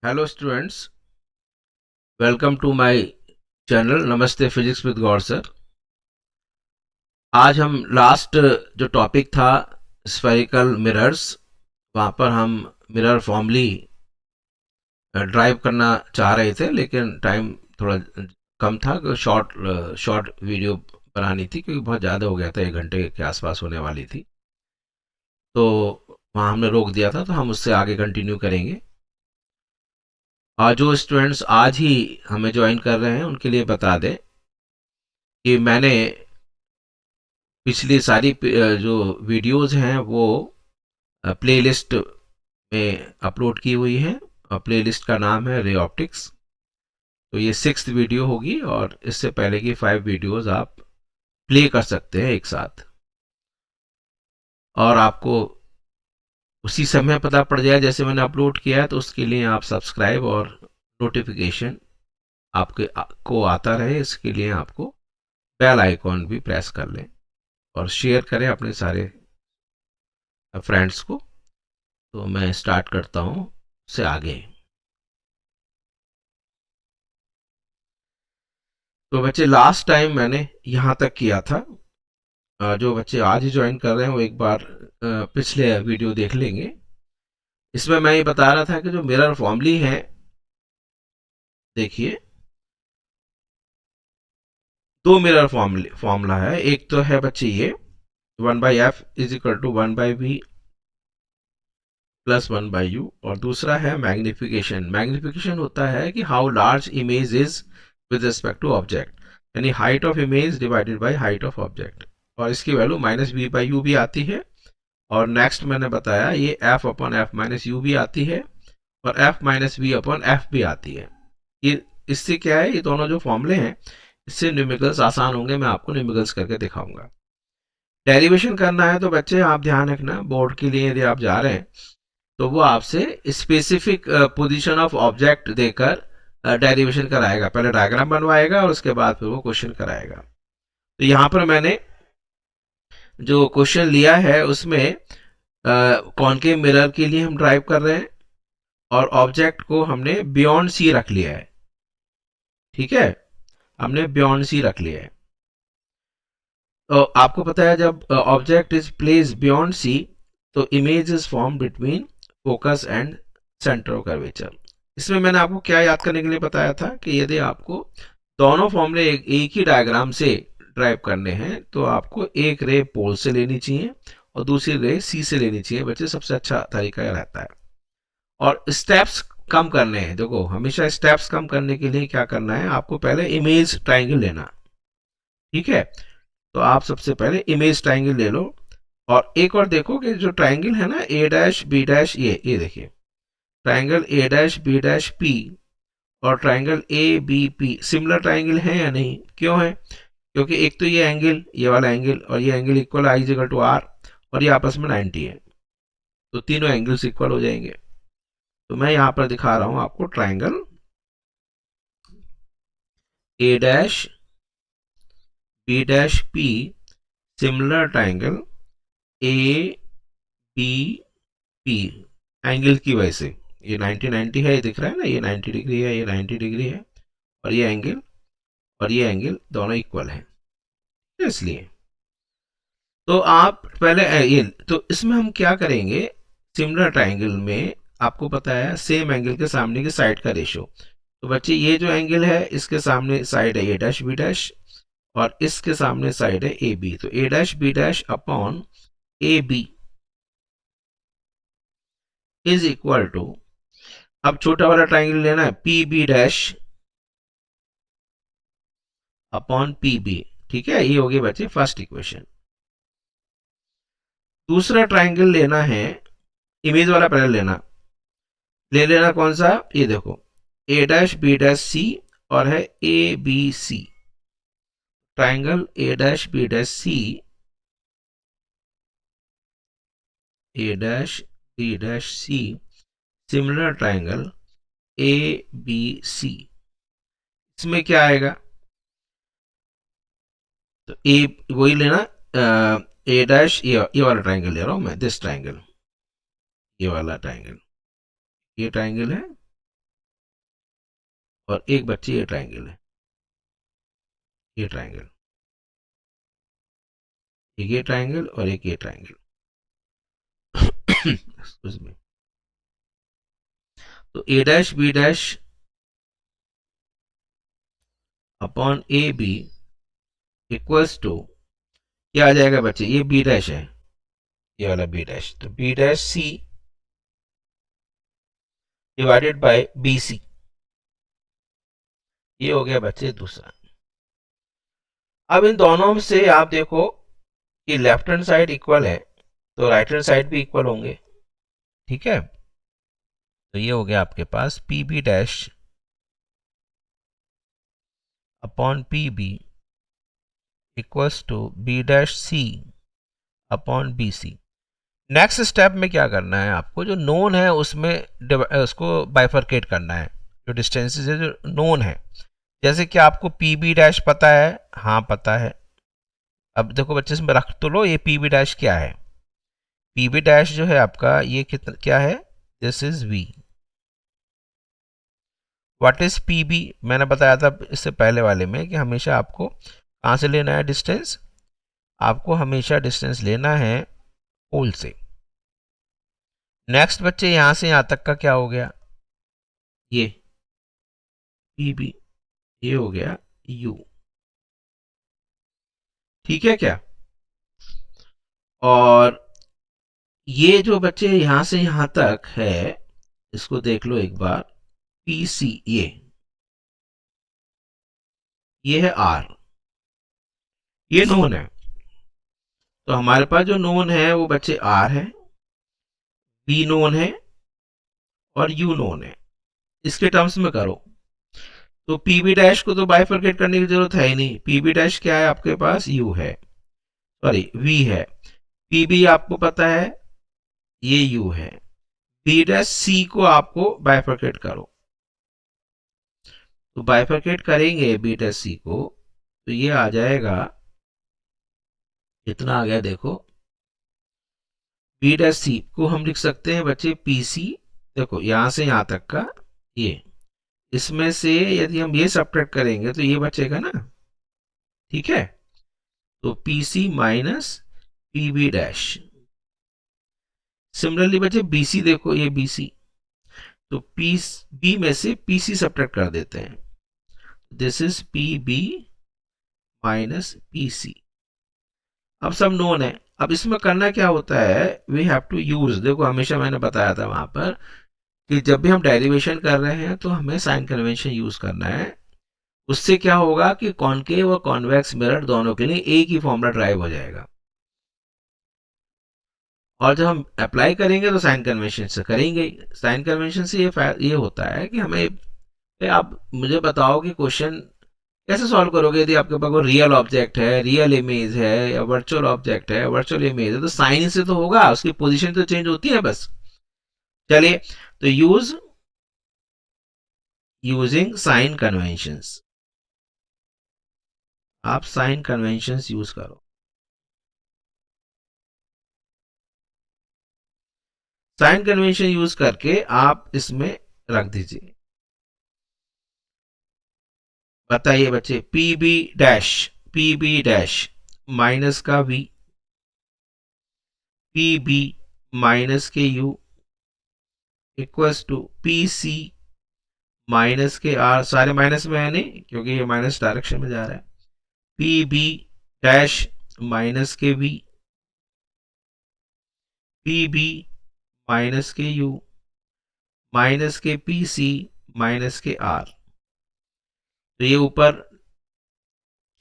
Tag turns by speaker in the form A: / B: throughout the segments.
A: Hello students, welcome to my channel नमस्ते physics with Gaur sir. आज हम लास्ट जो टॉपिक था स्फेरिकल मिरर्स, वहाँ पर हम मिरर फॉर्मली ड्राइव करना चाह रहे थे, लेकिन टाइम थोड़ा कम था। शॉर्ट शॉर्ट वीडियो बनानी थी क्योंकि बहुत ज़्यादा हो गया था, 1 घंटे के आसपास होने वाली थी। तो वहाँ हमने रोक दिया था, तो हम उससे आगे कंटिन्यू करेंगे। और जो स्टूडेंट्स आज ही हमें ज्वाइन कर रहे हैं उनके लिए बता दें कि मैंने पिछली सारी जो वीडियोस हैं वो प्लेलिस्ट में अपलोड की हुई हैं, और प्लेलिस्ट का नाम है रे ऑप्टिक्स। तो ये 6th वीडियो होगी, और इससे पहले की 5 वीडियोस आप प्ले कर सकते हैं एक साथ, और आपको उसी समय पता पड़ जाए जैसे मैंने अपलोड किया है। तो उसके लिए आप सब्सक्राइब और नोटिफिकेशन आपके को आता रहे, इसके लिए आपको बेल आइकॉन भी प्रेस कर लें और शेयर करें अपने सारे फ्रेंड्स को। तो मैं स्टार्ट करता हूँ से आगे। तो बच्चे, लास्ट टाइम मैंने यहाँ तक किया था। जो बच्चे आज ही ज्वाइन कर रहे हैं वो एक बार पिछले वीडियो देख लेंगे। इसमें मैं ये बता रहा था कि जो मिरर फॉर्मली है, देखिए, दो मिरर फॉर्मूला है। एक तो है बच्चे ये 1/f is equal to 1/v plus 1/u, और दूसरा है मैग्निफिकेशन। मैग्निफिकेशन होता है कि how large image is with respect to object, यानी height of image divided by height of object, और इसकी वैल्यू -v/u भी आती है। और नेक्स्ट मैंने बताया ये f/f-u भी आती है, और f-v/f भी आती है। ये इससे क्या है, ये दोनों जो फॉर्मूले हैं इससे न्यूमेरिकल्स आसान होंगे। मैं आपको न्यूमेरिकल्स करके दिखाऊंगा। डेरिवेशन करना है तो बच्चे आप ध्यान रखना, बोर्ड के लिए यदि आप जा रहे हैं तो वो आपसे स्पेसिफिक पोजीशन ऑफ ऑब्जेक्ट देकर डेरिवेशन कराएगा। पहले डायग्राम बनवाएगा और उसके बाद फिर वो क्वेश्चन कराएगा। तो यहाँ पर मैंने जो क्वेश्चन लिया है उसमें कॉनकेव मिरर के लिए हम ड्राइव कर रहे हैं, और ऑब्जेक्ट को हमने बियॉन्ड सी रख लिया है। ठीक है, हमने बियॉन्ड सी रख लिया है। तो आपको पता है जब object is place beyond C, तो image is form between focus and centre of curvature. इसमें मैंने आपको क्या याद करने के लिए बताया था कि यदि आपको दोनों फॉर्मूले एक ही डायग्राम से ड्राइव करने हैं तो आपको एक रे पोल से लेनी चाहिए और दूसरी रे सी से लेनी चाहिए। बच्चे, सबसे अच्छा तरीका यह रहता है। और स्टेप्स कम करने हैं, देखो हमेशा स्टेप्स कम करने के लिए क्या करना है, आपको पहले इमेज ट्राइंगल लेना। ठीक है, तो आप सबसे पहले इमेज ट्राइंगल ले लो। और एक और देखो कि जो ट्राइंगल है ना ए डैश बी डैश, ये देखिए, triangle A dash B dash P और triangle A B P similar triangle है या नहीं? क्यों है? क्योंकि एक तो ये एंगल, ये वाला एंगल और ये angle equal I equal to R, और ये आपस में 90 है। तो तीनों एंगल्स इक्वल हो जाएंगे। तो मैं यहां पर दिखा रहा हूं आपको triangle A dash B dash P, similar triangle A B P, angle की वजह से ये 90 है, ये दिख रहा है ना, ये 90 डिग्री है, ये 90 डिग्री है, और ये एंगल और ये एंगल दोनों इक्वल है, इसलिए। तो आप पहले ये, तो इसमें हम क्या करेंगे, सिमिलर ट्राइंगल में आपको पता है सेम एंगल के सामने की साइड का रेशियो। तो बच्चे, ये जो एंगल है इसके सामने साइड है ए डैश बी डैश, और इसके सामने साइड है ए बी। तो A dash B dash upon A B is equal to, अब छोटा वाला ट्राइंगल लेना है, P B dash upon P B. ठीक है, ये होगी बच्चे फर्स्ट इक्वेशन। दूसरा ट्राइंगल लेना है, इमेज वाला पहले लेना, ले लेना कौन सा, ये देखो, A dash B dash C और है A B C. Triangle A dash B dash C, A dash B dash C, similar triangle A B C. इसमें क्या आएगा, तो ए वही लेना, ए डैश, ये वाला ट्राइंगल ले रहा हूं मैं, दिस ट्राइंगल, ये वाला ट्राइंगल, ये ट्राइंगल है, और एक बच्चे ये ट्राइंगल है, ये ट्राइंगल, एक ये ट्राइंगल और एक ये ट्राइंगल। Excuse me. तो A dash B dash upon A B equals to क्या आ जाएगा बच्चे, ये बी डैश है, ये वाला बी डैश, तो B dash C divided by B C, ये हो गया बच्चे दूसरा। अब इन दोनों में से आप देखो कि लेफ्ट हैंड साइड इक्वल है तो राइट हैंड साइड भी इक्वल होंगे, ठीक है। तो ये हो गया आपके पास P B dash upon P B equals to B dash C upon B C. Next step में क्या करना है आपको, जो नोन है उसमें उसको बाइफरकेट करना है, जो डिस्टेंसेस है जो नोन है। जैसे कि आपको पी बी डैश पता है, हाँ पता है। अब देखो बच्चे इसमें रख तो लो, ये पी बी डैश क्या है, पी बी डैश जो है आपका ये कितना क्या है, this is V. What is P B, मैंने बताया था इससे पहले वाले में कि हमेशा आपको कहाँ से लेना है डिस्टेंस, आपको हमेशा डिस्टेंस लेना है पोल से। नेक्स्ट बच्चे यहां से यहां तक का क्या हो गया, ये पी बी, ये हो गया यू, ठीक है क्या। और ये जो बच्चे यहां से यहां तक है, इसको देख लो एक बार, पी सी, ये है आर, ये नोन है। तो हमारे पास जो नोन है वो बच्चे आर है, बी नोन है और यू नोन है। इसके टर्म्स में करो तो पी बी डैश को तो बाइफरकेट करने की जरूरत है ही नहीं, पी बी डैश क्या है आपके पास, यू है, सॉरी वी है। पी बी आपको पता है ये यू है, बी डैश सी को आपको बाइफरकेट करो, तो बाइफरकेट करेंगे बी डैश सी को, तो ये आ जाएगा, इतना आ गया देखो, बी डैश सी को हम लिख सकते हैं बच्चे पी सी, देखो यहां से यहां तक का, ये इसमें से यदि हम ये सब्ट्रैक्ट करेंगे तो ये बचेगा ना, ठीक है। तो P C minus P B dash. Similarly बच्चे बीसी देखो, ये बीसी, तो पी बी में से पी सी सब्ट्रैक्ट कर देते हैं, this is P B minus P C. अब सब नोन है। अब इसमें करना क्या होता है, वी हैव टू यूज, देखो हमेशा मैंने बताया था वहां पर कि जब भी हम डेरिवेशन कर रहे हैं तो हमें साइन कन्वेंशन यूज करना है। उससे क्या होगा कि कॉनकेव और कॉन्वेक्स मिरर दोनों के लिए एक ही फॉर्मूला ड्राइव हो जाएगा। और जब हम अप्लाई करेंगे तो साइन कन्वेंशन से करेंगे। साइन कन्वेंशन से ये होता है कि हमें, आप मुझे बताओ कि क्वेश्चन कैसे सॉल्व करोगे यदि आपके पास कोई रियल ऑब्जेक्ट है, रियल इमेज है, या वर्चुअल ऑब्जेक्ट है, वर्चुअल इमेज है, तो साइन से तो होगा, उसकी पोजीशन तो चेंज होती है बस। चलिए, तो यूजिंग साइन कन्वेंशंस, आप साइन कन्वेंशंस यूज करो। साइन कन्वेंशन यूज करके आप इसमें रख दीजिए। बताइए बच्चे, पी बी डैश माइनस का वी, पी बी माइनस के U equals to P C minus के आर, सारे माइनस में है नहीं क्योंकि ये माइनस डायरेक्शन में जा रहा है, पी बी डैश माइनस के वी, पी बी माइनस के यू माइनस के पी सी माइनस के आर। तो ये ऊपर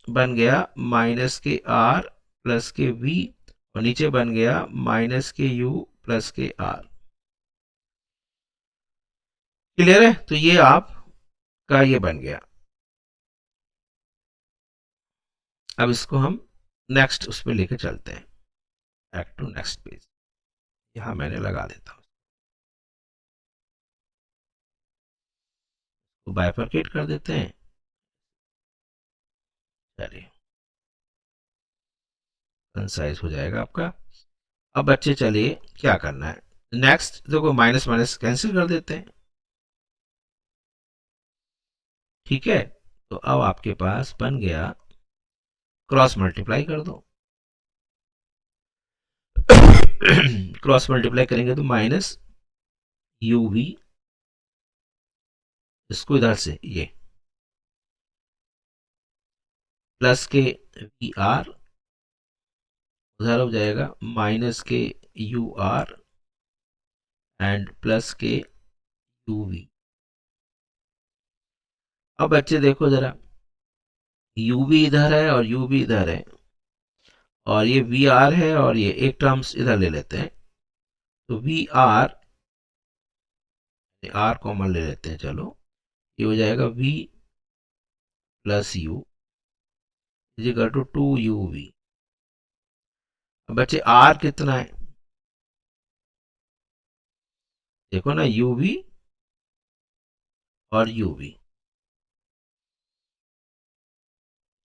A: बन गया माइनस के आर प्लस के वी, और नीचे बन गया माइनस के यू प्लस के आर। क्लियर है, तो ये आपका ये बन गया। अब इसको हम नेक्स्ट उस पर लेके चलते हैं, बैक टू नेक्स्ट पेज, यहां मैंने लगा देता हूं, तो बाइफरकेट कर देते हैं। चलिए, कंसाइज हो जाएगा आपका। अब बच्चे चलिए क्या करना है, नेक्स्ट देखो माइनस माइनस कैंसिल कर देते हैं, ठीक है, तो अब आपके पास बन गया, क्रॉस मल्टीप्लाई कर दो। क्रॉस मल्टीप्लाई करेंगे तो माइनस यू वी, इसको इधर से ये प्लस के वी आर, उधर हो जाएगा माइनस के यू आर एंड प्लस के यू वी। अब बच्चे देखो जरा, यू भी इधर है और यू भी इधर है, और ये वी आर है, और ये एक टर्म्स इधर ले लेते हैं, तो वी आर, आर कॉमन ले लेते हैं, चलो ये हो जाएगा V plus U is equal to 2uv। अब बच्चे आर कितना है, देखो ना, uv और uv।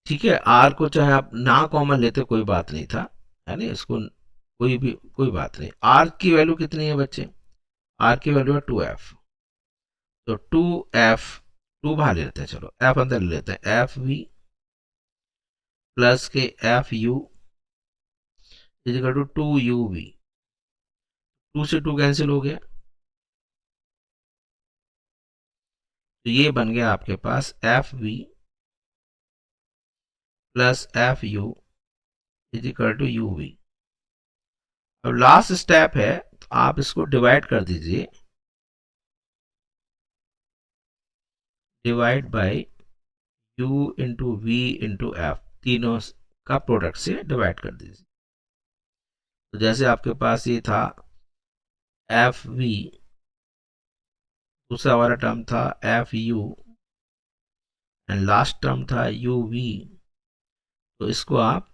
A: ठीक है, आर को चाहे आप ना कॉमन लेते कोई बात नहीं था, है ना, इसको कोई भी कोई बात नहीं। आर की वैल्यू कितनी है बच्चे, आर की वैल्यू है 2f, तो 2f, 2 बाहर ले लेते हैं, चलो f अंदर ले लेते हैं, एफ वी प्लस के F U is equal to 2uv। 2 से 2 कैंसिल हो गया, तो ये बन गया आपके पास F V plus F U is equal to U V. अब लास्ट स्टेप है, तो आप इसको डिवाइड कर दीजिए, divide by U into V into F, तीनों का प्रोडक्ट से डिवाइड कर दीजिए। तो जैसे आपके पास ये था एफ वी, दूसरा वाला टर्म था F you, and last term था यू वी, तो इसको आप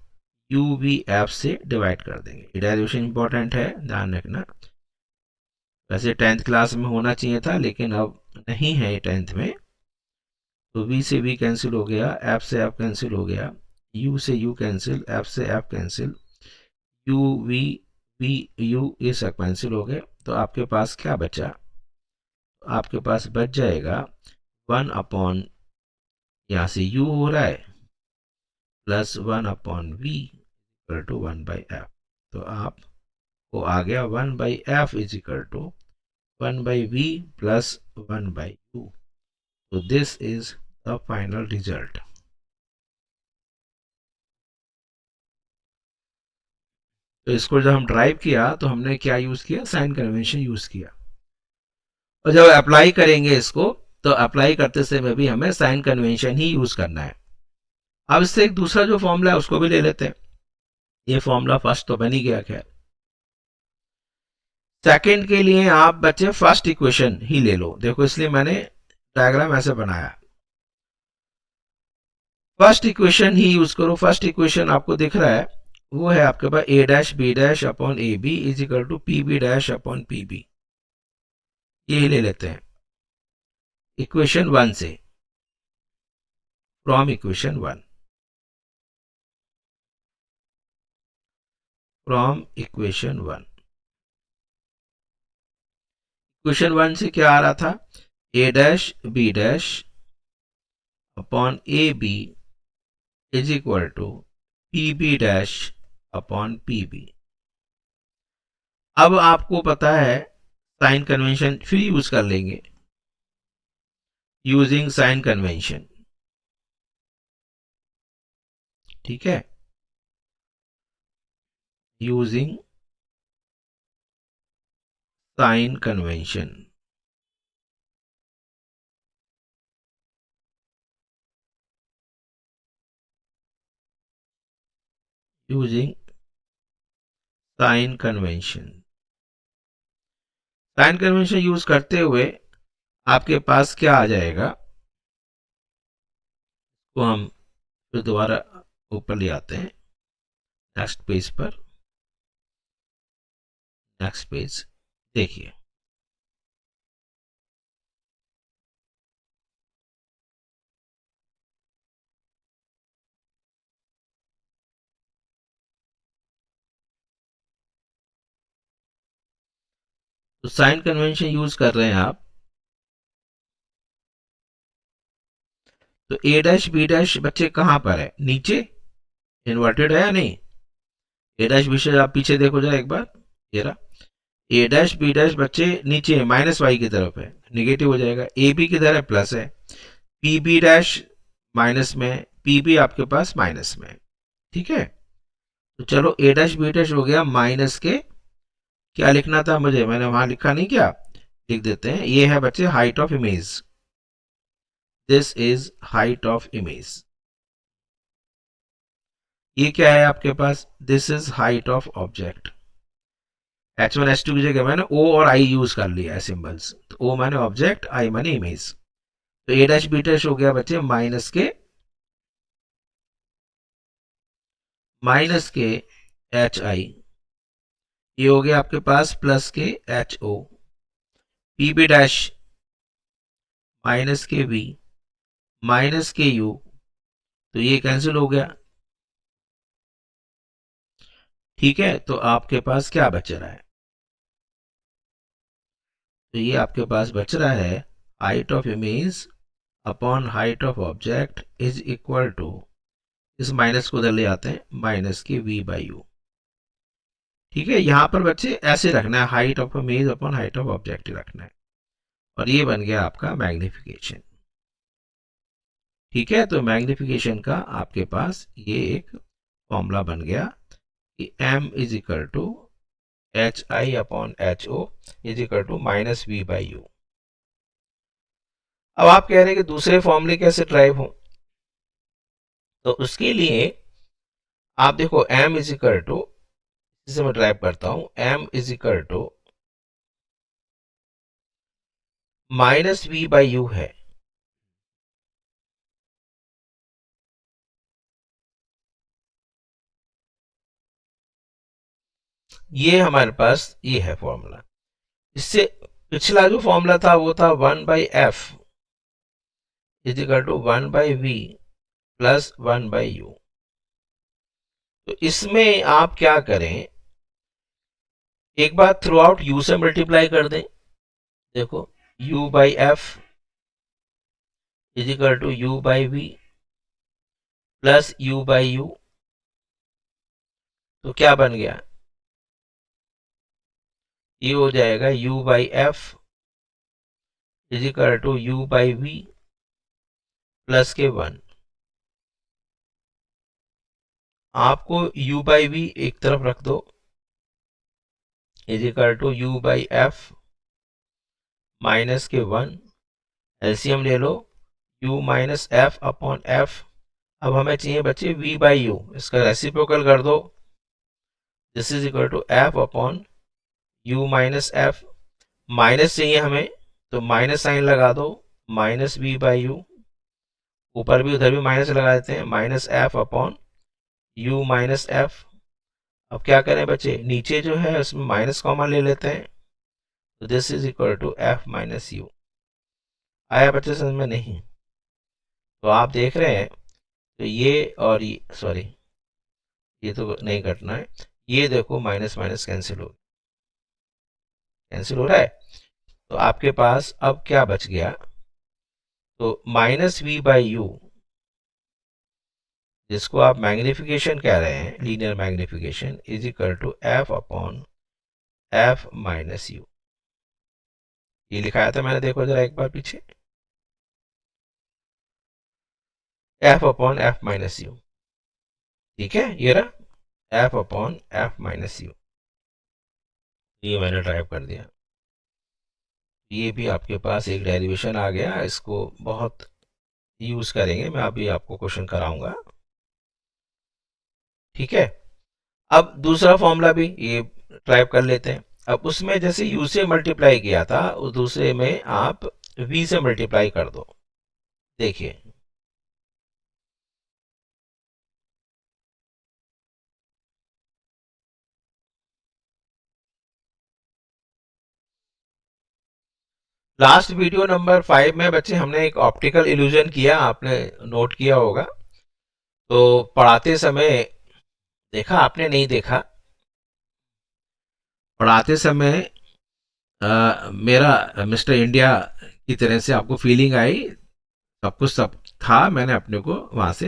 A: यू वी एफ से डिवाइड कर देंगे। ये डेरिवेशन इंपॉर्टेंट है, ध्यान रखना। वैसे 10th क्लास में होना चाहिए था, लेकिन अब नहीं है ये 10th में। तो v से v कैंसिल हो गया, f से f कैंसिल हो गया, u से u कैंसिल, f से f cancel, u v v u ये सब कैंसिल हो गए। तो आपके पास क्या बचा, आपके पास बच जाएगा 1 यहाँ से u हो रहा है plus 1/v equal to 1/f। तो आपको आ गया 1/f is equal to 1/v plus 1/u। तो this is the final result. तो इसको जब हम ड्राइव किया तो हमने क्या यूज किया, साइन कन्वेंशन यूज किया, और जब अप्लाई करेंगे इसको, तो अप्लाई करते समय भी हमें साइन कन्वेंशन ही यूज करना है। अब इससे एक दूसरा जो फॉर्मूला है उसको भी ले लेते हैं। ये फॉर्मूला फर्स्ट तो बन ही गया, खैर सेकंड के लिए आप बच्चे फर्स्ट इक्वेशन ही ले लो, देखो इसलिए मैंने डायग्राम ऐसे बनाया। फर्स्ट इक्वेशन ही यूज करो। फर्स्ट इक्वेशन आपको दिख रहा है, वो है आपके पास A dash B dash upon A B is equal to P B dash upon P B. ये ले लेते हैं इक्वेशन 1 से, from equation 1, from equation 1। Equation 1 से क्या आ रहा था, A dash B dash upon A B is equal to P B dash upon P B. अब आपको पता है साइन कन्वेंशन फिर यूज कर लेंगे, यूजिंग साइन कन्वेंशन। ठीक है, using sign convention. Using sign convention, sign convention use करते हुए आपके पास क्या आ जाएगा, तो हम फिर दोबारा ऊपर ले आते हैं, नेक्स्ट पेज पर, नेक्स्ट पेज देखिए। तो साइन कन्वेंशन यूज कर रहे हैं आप, तो ए डैश बी डैश बच्चे कहाँ पर है, नीचे इन्वर्टेड है या नहीं, ए डैश बी डैश आप पीछे देखो जरा एक बार, ये रहा, ए डैश बी डैश बच्चे नीचे है, माइनस वाई की तरफ है, निगेटिव हो जाएगा, ए बी किधर है, प्लस है, पी बी डैश माइनस में, पी बी आपके पास माइनस में, ठीक है। तो चलो ए डैश बी डैश हो गया माइनस के, क्या लिखना था मुझे, मैंने वहां लिखा नहीं क्या, लिख देते हैं, ये है बच्चे height of image, this is height of image, ये क्या है आपके पास, this is height of object, H1 H2 की जगह मैंने O और I यूज कर लिया है सिंबल्स, तो O माने ऑब्जेक्ट, I माने इमेज, तो ए डैश बी डैश हो गया बच्चे माइनस के एच आई, ये हो गया आपके पास प्लस के H O, P B dash minus के वी माइनस के यू, तो ये कैंसिल हो गया, ठीक है। तो आपके पास क्या बच रहा है, तो ये आपके पास बच रहा है height of image upon height of object is equal to, इस माइनस को उधर ले आते हैं, माइनस के वी बाई यू, ठीक है। यहां पर बच्चे ऐसे रखना है, height of image upon height of object रखना है, और ये बन गया आपका मैग्निफिकेशन, ठीक है। तो मैग्निफिकेशन का आपके पास ये एक फॉर्मूला बन गया कि m is equal to H I upon H O is equal to minus V by U. अब आप कह रहे हैं कि दूसरे फॉर्मूले कैसे ड्राइव हो, तो उसके लिए आप देखो m इज इक्वल टू, इसे मैं ड्राइव करता हूं, m is equal to minus V by U है, ये हमारे पास ये है फॉर्मूला। इससे पिछला जो फॉर्मूला था वो था 1/f is equal to 1/v plus 1/u। तो इसमें आप क्या करें, एक बार थ्रू आउट u से मल्टीप्लाई कर दें, देखो u/f is equal to u/v plus u/u, तो क्या बन गया, ये हो जाएगा u/f is equal to u/v plus के 1। आपको u/v एक तरफ रख दो, is equal to u/f minus के 1, एलसीएम ले लो, u minus F upon F, अब हमें चाहिए बच्चे v/u, इसका रेसिप्रोकल कर दो, this is equal to F upon u minus F, minus चाहिए हमें तो माइनस साइन लगा दो, माइनस v/u, ऊपर भी उधर भी माइनस लगा देते हैं, minus F upon u minus F. अब क्या करें बच्चे, नीचे जो है उसमें माइनस कॉमन ले लेते हैं, तो this is equal to F minus U. आया बच्चे समझ में, नहीं तो आप देख रहे हैं, तो ये और ये, सॉरी ये तो नहीं कटना है, ये देखो माइनस माइनस कैंसिल हो रहा है, तो आपके पास अब क्या बच गया, तो माइनस v/u, जिसको आप मैग्निफिकेशन कह रहे हैं, linear magnification, is equal to F upon F minus you, ये लिखाया था मैंने, देखो जरा एक बार पीछे, F upon F minus U, ठीक है, ये रहा F upon F minus you, ये मैंने ड्राइव कर दिया, ये भी आपके पास एक डेरिवेशन आ गया, इसको बहुत यूज करेंगे, मैं अभी आपको क्वेश्चन कराऊंगा, ठीक है। अब दूसरा फॉर्मूला भी ये ड्राइव कर लेते हैं, अब उसमें जैसे u से मल्टीप्लाई किया था, उस दूसरे में आप v से मल्टीप्लाई कर दो, देखिए लास्ट वीडियो नंबर 5 में बच्चे हमने एक ऑप्टिकल इल्यूजन किया, आपने नोट किया होगा, तो पढ़ाते समय देखा आपने, नहीं देखा, पढ़ाते समय मेरा मिस्टर इंडिया की तरह से आपको फीलिंग आई, सब कुछ सब था, मैंने अपने को वहां से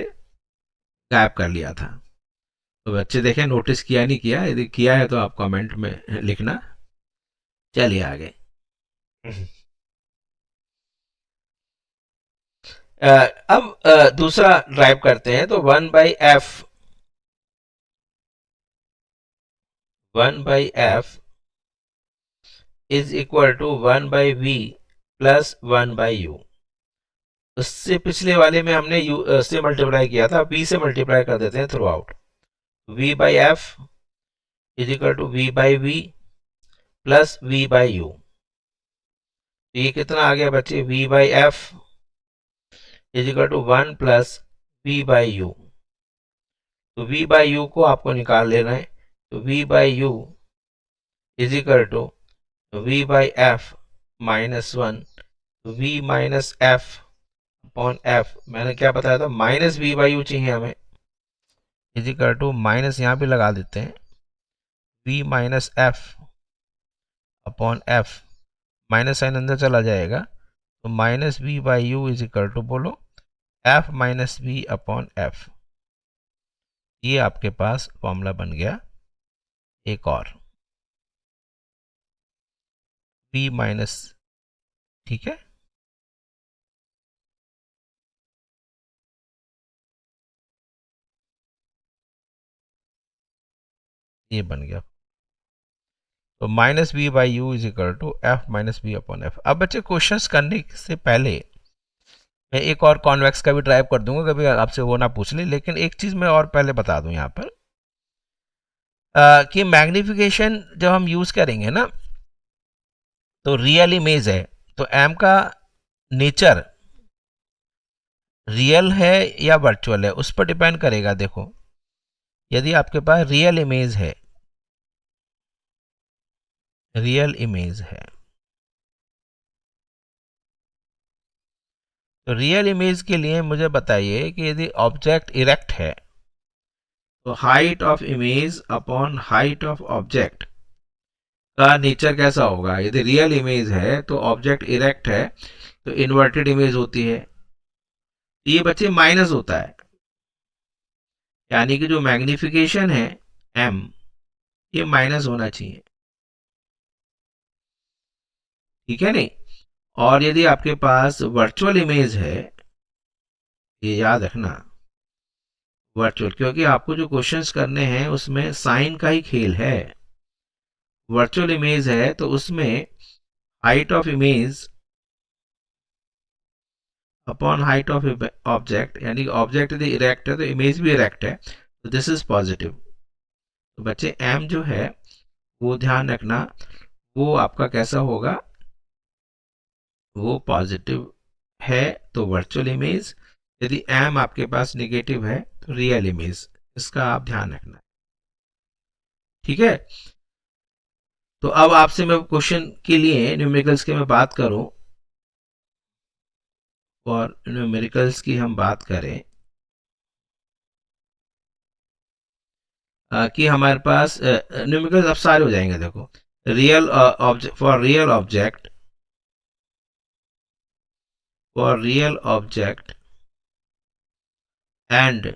A: गायब कर लिया था। तो बच्चे देखें नोटिस किया नहीं किया, यदि किया है तो आप कमेंट में लिखना। चलिए आगे। अब दूसरा ड्राइव करते हैं, तो 1/f 1/f is equal to 1/v plus 1/u। उससे पिछले वाले में हमने u से मल्टीप्लाई किया था, v से मल्टीप्लाई कर देते हैं throughout. v/f is equal to v/v plus v/u। ये कितना आ गया बच्चे, v/f is equal to 1 plus v/u। तो v/u को आपको निकाल लेना है। तो v/u is equal to v/f minus 1। तो v minus F upon F, मैंने क्या बताया था, माइनस v/u चाहिए हमें, इज इक्वल टू माइनस यहाँ पे लगा देते हैं, v minus F upon F, minus sign अंदर चला जाएगा, तो minus v/u is equal to बोलो F minus v upon F. ये आपके पास फॉर्मूला बन गया। एक और v माइनस, ठीक है, ये बन गया। तो minus v/u is equal to F minus v upon F. अब बच्चे क्वेश्चंस करने से पहले मैं एक और कॉन्वेक्स का भी ड्राइव कर दूंगा, कभी आपसे वो ना पूछ ले, लेकिन एक चीज मैं और पहले बता दूं यहाँ पर कि मैग्निफिकेशन जब हम यूज करेंगे ना, तो रियल इमेज है, तो एम का नेचर रियल है या वर्चुअल है उस पर डिपेंड करेगा। देखो यदि आपके पास रियल इमेज है, रियल इमेज है, तो रियल इमेज के लिए मुझे बताइए कि यदि ऑब्जेक्ट इरेक्ट है तो height of image upon height of object का नेचर कैसा होगा। यदि रियल इमेज है तो ऑब्जेक्ट इरेक्ट है तो इन्वर्टेड इमेज होती है, ये बच्चे माइनस होता है, यानी कि जो मैग्निफिकेशन है m, ये माइनस होना चाहिए, ठीक है नहीं। और यदि आपके पास वर्चुअल इमेज है, ये याद रखना वर्चुअल, क्योंकि आपको जो क्वेश्चंस करने हैं उसमें साइन का ही खेल है। वर्चुअल इमेज है तो उसमें height of image upon height of object, यानी ऑब्जेक्ट यदि इरेक्ट है तो इमेज भी इरेक्ट है, तो दिस इज पॉजिटिव। तो बच्चे m जो है वो ध्यान रखना, वो आपका कैसा होगा, वो पॉजिटिव है तो वर्चुअल इमेज, यदि m आपके पास नेगेटिव है तो रियल इमेज, इसका आप ध्यान रखना, ठीक है। तो अब आपसे मैं क्वेश्चन के लिए न्यूमेरिकल्स की मैं बात करूं, और न्यूमेरिकल्स की हम बात करें कि हमारे पास न्यूमेरिकल्स अब सारे हो जाएंगे। देखो real object, for real object, for real object and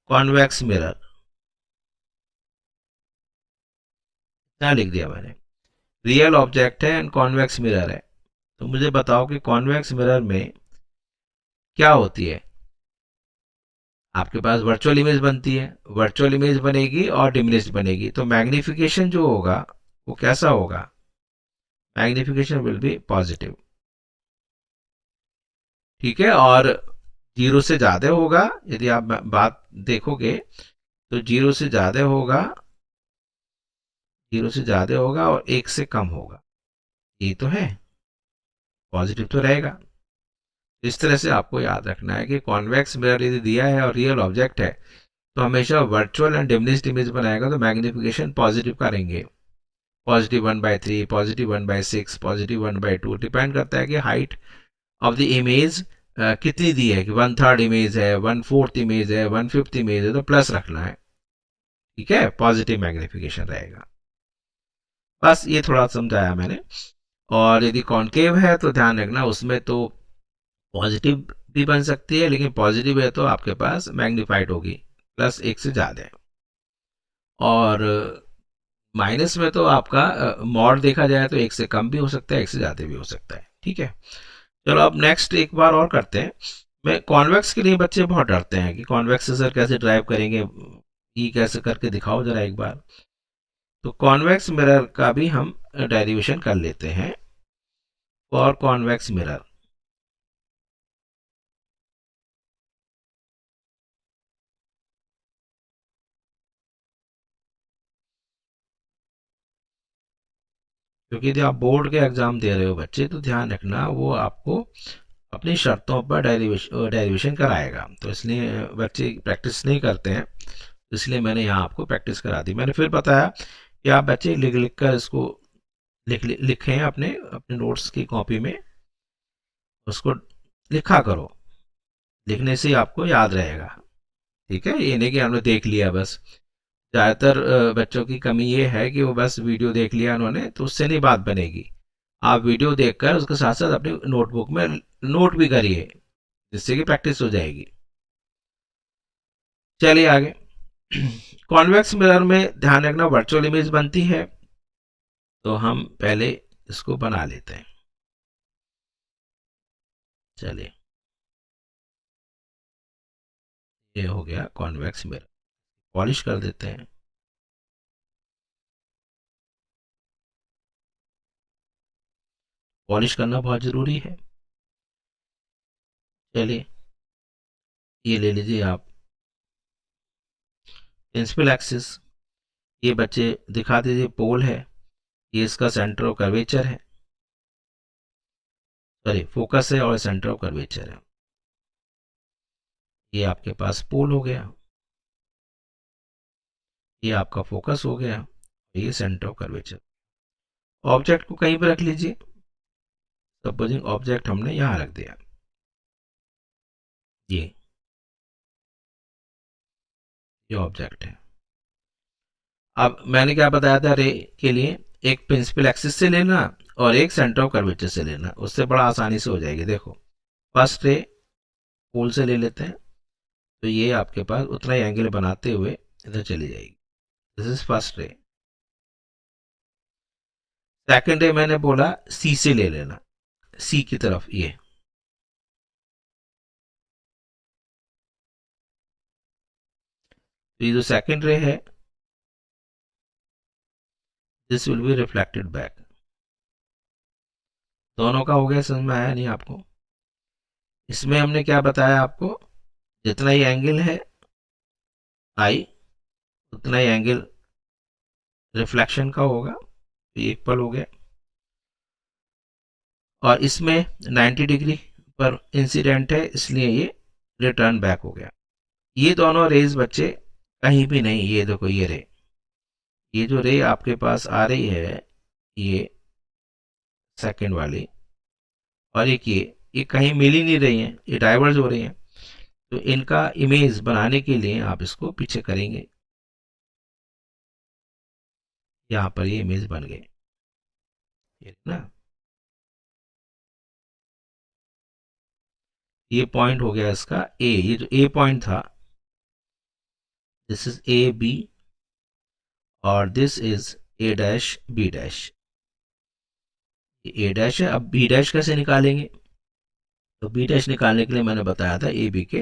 A: convex mirror, क्या लिख दिया मैंने, रियल ऑब्जेक्ट है एंड कॉन्वेक्स मिरर है। तो मुझे बताओ कि कॉन्वेक्स मिरर में क्या होती है। आपके पास वर्चुअल इमेज बनती है, वर्चुअल इमेज बनेगी और डिमिनिश्ड बनेगी, तो मैग्निफिकेशन जो होगा वो कैसा होगा, मैग्निफिकेशन विल बी पॉजिटिव, ठीक है। और जीरो से ज्यादा होगा, यदि आप बात देखोगे तो जीरो से ज्यादा होगा, जीरो से ज्यादा होगा और एक से कम होगा, ये तो है, पॉजिटिव तो रहेगा। इस तरह से आपको याद रखना है कि कॉन्वेक्स मिरर यदि दिया है और रियल ऑब्जेक्ट है तो हमेशा वर्चुअल एंड डिमिनिश्ड इमेज बनाएगा, तो मैग्निफिकेशन पॉजिटिव करेंगे, पॉजिटिव 1/3, पॉजिटिव 1/6, पॉजिटिव 1/2, डिपेंड करता है कि हाइट ऑफ द इमेज कितनी दी है, कि 1/3 इमेज है, 1/4 इमेज है, 1/5 इमेज है, तो प्लस रखना है, ठीक है, पॉजिटिव मैग्निफिकेशन रहेगा। बस ये थोड़ा समझाया मैंने। और यदि कॉन्केव है तो ध्यान रखना उसमें तो पॉजिटिव भी बन सकती है, लेकिन पॉजिटिव है तो आपके पास मैग्नीफाइड होगी, प्लस 1 से ज़्यादा है। और माइनस में तो आपका मॉड देखा जाए तो 1 से कम भी हो सकता है, 1 से ज़्यादा भी हो सकता है। ठीक है, चलो अब नेक्स्ट एक बार और करते हैं। मैं कॉन्वेक्स के लिए बच्चे बहुत डरते हैं कि कॉन्वेक्स से सर कैसे ड्राइव करेंगे, ये कैसे करके दिखाओ जरा एक बार। तो कॉन्वेक्स मिरर का भी हम डेरिवेशन कर लेते हैं। फॉर कॉन्वेक्स मिरर, क्योंकि यदि आप बोर्ड के एग्जाम दे रहे हो बच्चे, तो ध्यान रखना वो आपको अपनी शर्तों पर डेरिवेशन कराएगा, तो इसलिए बच्चे प्रैक्टिस नहीं करते हैं, तो इसलिए मैंने यहाँ आपको प्रैक्टिस करा दी। मैंने फिर बताया कि आप बच्चे लिख लिख कर इसको लिखें अपने अपने नोट्स की कॉपी में, उसको लिखा करो, लिखने से ही आपको याद रहेगा। ठीक है, ये नहीं कि हमने देख लिया बस। ज़्यादातर बच्चों की कमी ये है कि वो बस वीडियो देख लिया उन्होंने, तो उससे नहीं बात बनेगी। आप वीडियो देखकर उसके साथ साथ अपनी नोटबुक में नोट भी करिए, जिससे कि प्रैक्टिस हो जाएगी। चलिए आगे। कॉन्वेक्स मिरर में ध्यान रखना वर्चुअल इमेज बनती है, तो हम पहले इसको बना लेते हैं। चलिए, ये हो गया कॉन्वेक्स मिरर। पॉलिश कर देते हैं। पॉलिश करना बहुत ज़रूरी है। चलिए, ये ले लीजिए आप प्रिंसिपल एक्सिस। ये बच्चे दिखा दीजिए पोल है, ये इसका सेंटर ऑफ कर्वेचर है, सॉरी फोकस है और सेंटर ऑफ कर्वेचर है। ये आपके पास पोल हो गया, ये आपका फोकस हो गया, ये सेंटर ऑफ कर्वेचर। ऑब्जेक्ट को कहीं पर रख लीजिए। सपोजिंग ऑब्जेक्ट हमने यहाँ रख दिया, ये ऑब्जेक्ट है। अब मैंने क्या बताया था रे के लिए, एक प्रिंसिपल एक्सिस से लेना और एक सेंटर ऑफ कर्वेचर से लेना, उससे बड़ा आसानी से हो जाएगी। देखो, फर्स्ट रे पोल से ले लेते हैं, तो ये आपके पास उतना ही एंगल बनाते हुए इधर चली जाएगी। This is first ray. Second रे मैंने बोला सी से ले लेना, सी की तरफ ये। तो ये जो सेकंड रे है, this will be reflected back. दोनों का हो गया, समझ में आया नहीं आपको? इसमें हमने क्या बताया आपको, जितना ही एंगल है आई, उतना ही एंगल रिफ्लेक्शन का होगा, तो ये इक्वल हो गया। और इसमें 90 डिग्री पर इंसिडेंट है, इसलिए ये रिटर्न बैक हो गया। ये दोनों रेज बच्चे कहीं भी नहीं, ये देखो ये रे, ये जो रे आपके पास आ रही है, ये सेकंड वाली, और एक ये कहीं मिल ही नहीं रही है, ये डाइवर्ज हो रही है। तो इनका इमेज बनाने के लिए आप इसको पीछे करेंगे, यहाँ पर ये इमेज बन गई, ये ना, ये पॉइंट हो गया इसका ए, ये जो ए पॉइंट था, दिस इज ए बी, और this is A dash B dash. A dash है, अब बी डैश कैसे निकालेंगे? तो बी डैश निकालने के लिए मैंने बताया था ए बी के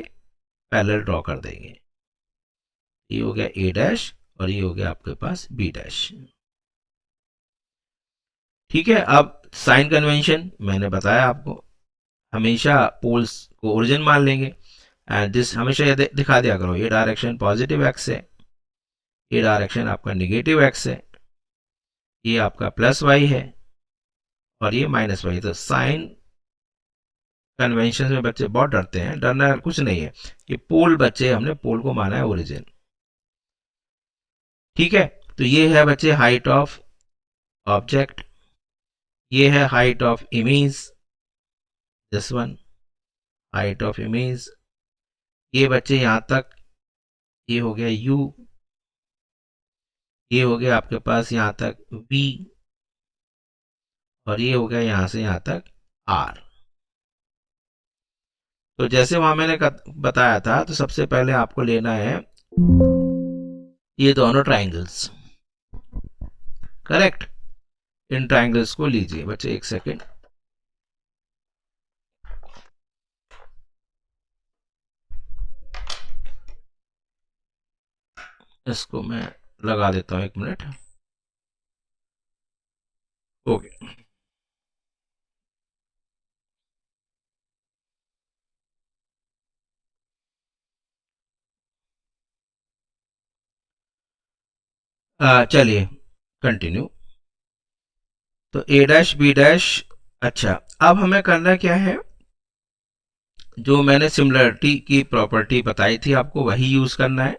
A: पैरेलल ड्रॉ कर देंगे। ये हो गया ए डैश और ये हो गया आपके पास बी डैश। ठीक है, अब साइन कन्वेंशन मैंने बताया आपको, हमेशा पोल्स को ओरिजिन मान लेंगे, एंड दिस हमेशा ये दिखा दिया करो, ये डायरेक्शन पॉजिटिव एक्स है, ये डायरेक्शन आपका निगेटिव एक्स है, ये आपका प्लस वाई है, और ये माइनस वाई। तो साइन कन्वेंशन में बच्चे बहुत डरते हैं, डरना कुछ नहीं है, ये पोल बच्चे हमने पोल को माना है ओरिजिन। ठीक है, तो ये है बच्चे हाइट ऑफ ऑब्जेक्ट, ये है height of image, this one height of image. ये बच्चे यहाँ तक, ये हो गया u, ये हो गया आपके पास यहाँ तक v, और ये हो गया यहाँ से यहाँ तक r। तो जैसे वहां मैंने बताया था, तो सबसे पहले आपको लेना है ये दोनों ट्राइंगल्स, करेक्ट। इन ट्राइंगल्स को लीजिए बच्चे, एक सेकेंड। इसको मैं लगा देता हूं, 1 मिनट। ओके, चलिए कंटिन्यू। तो ए डैश बी डैश, अच्छा अब हमें करना क्या है, जो मैंने सिमिलरिटी की प्रॉपर्टी बताई थी आपको वही यूज करना है।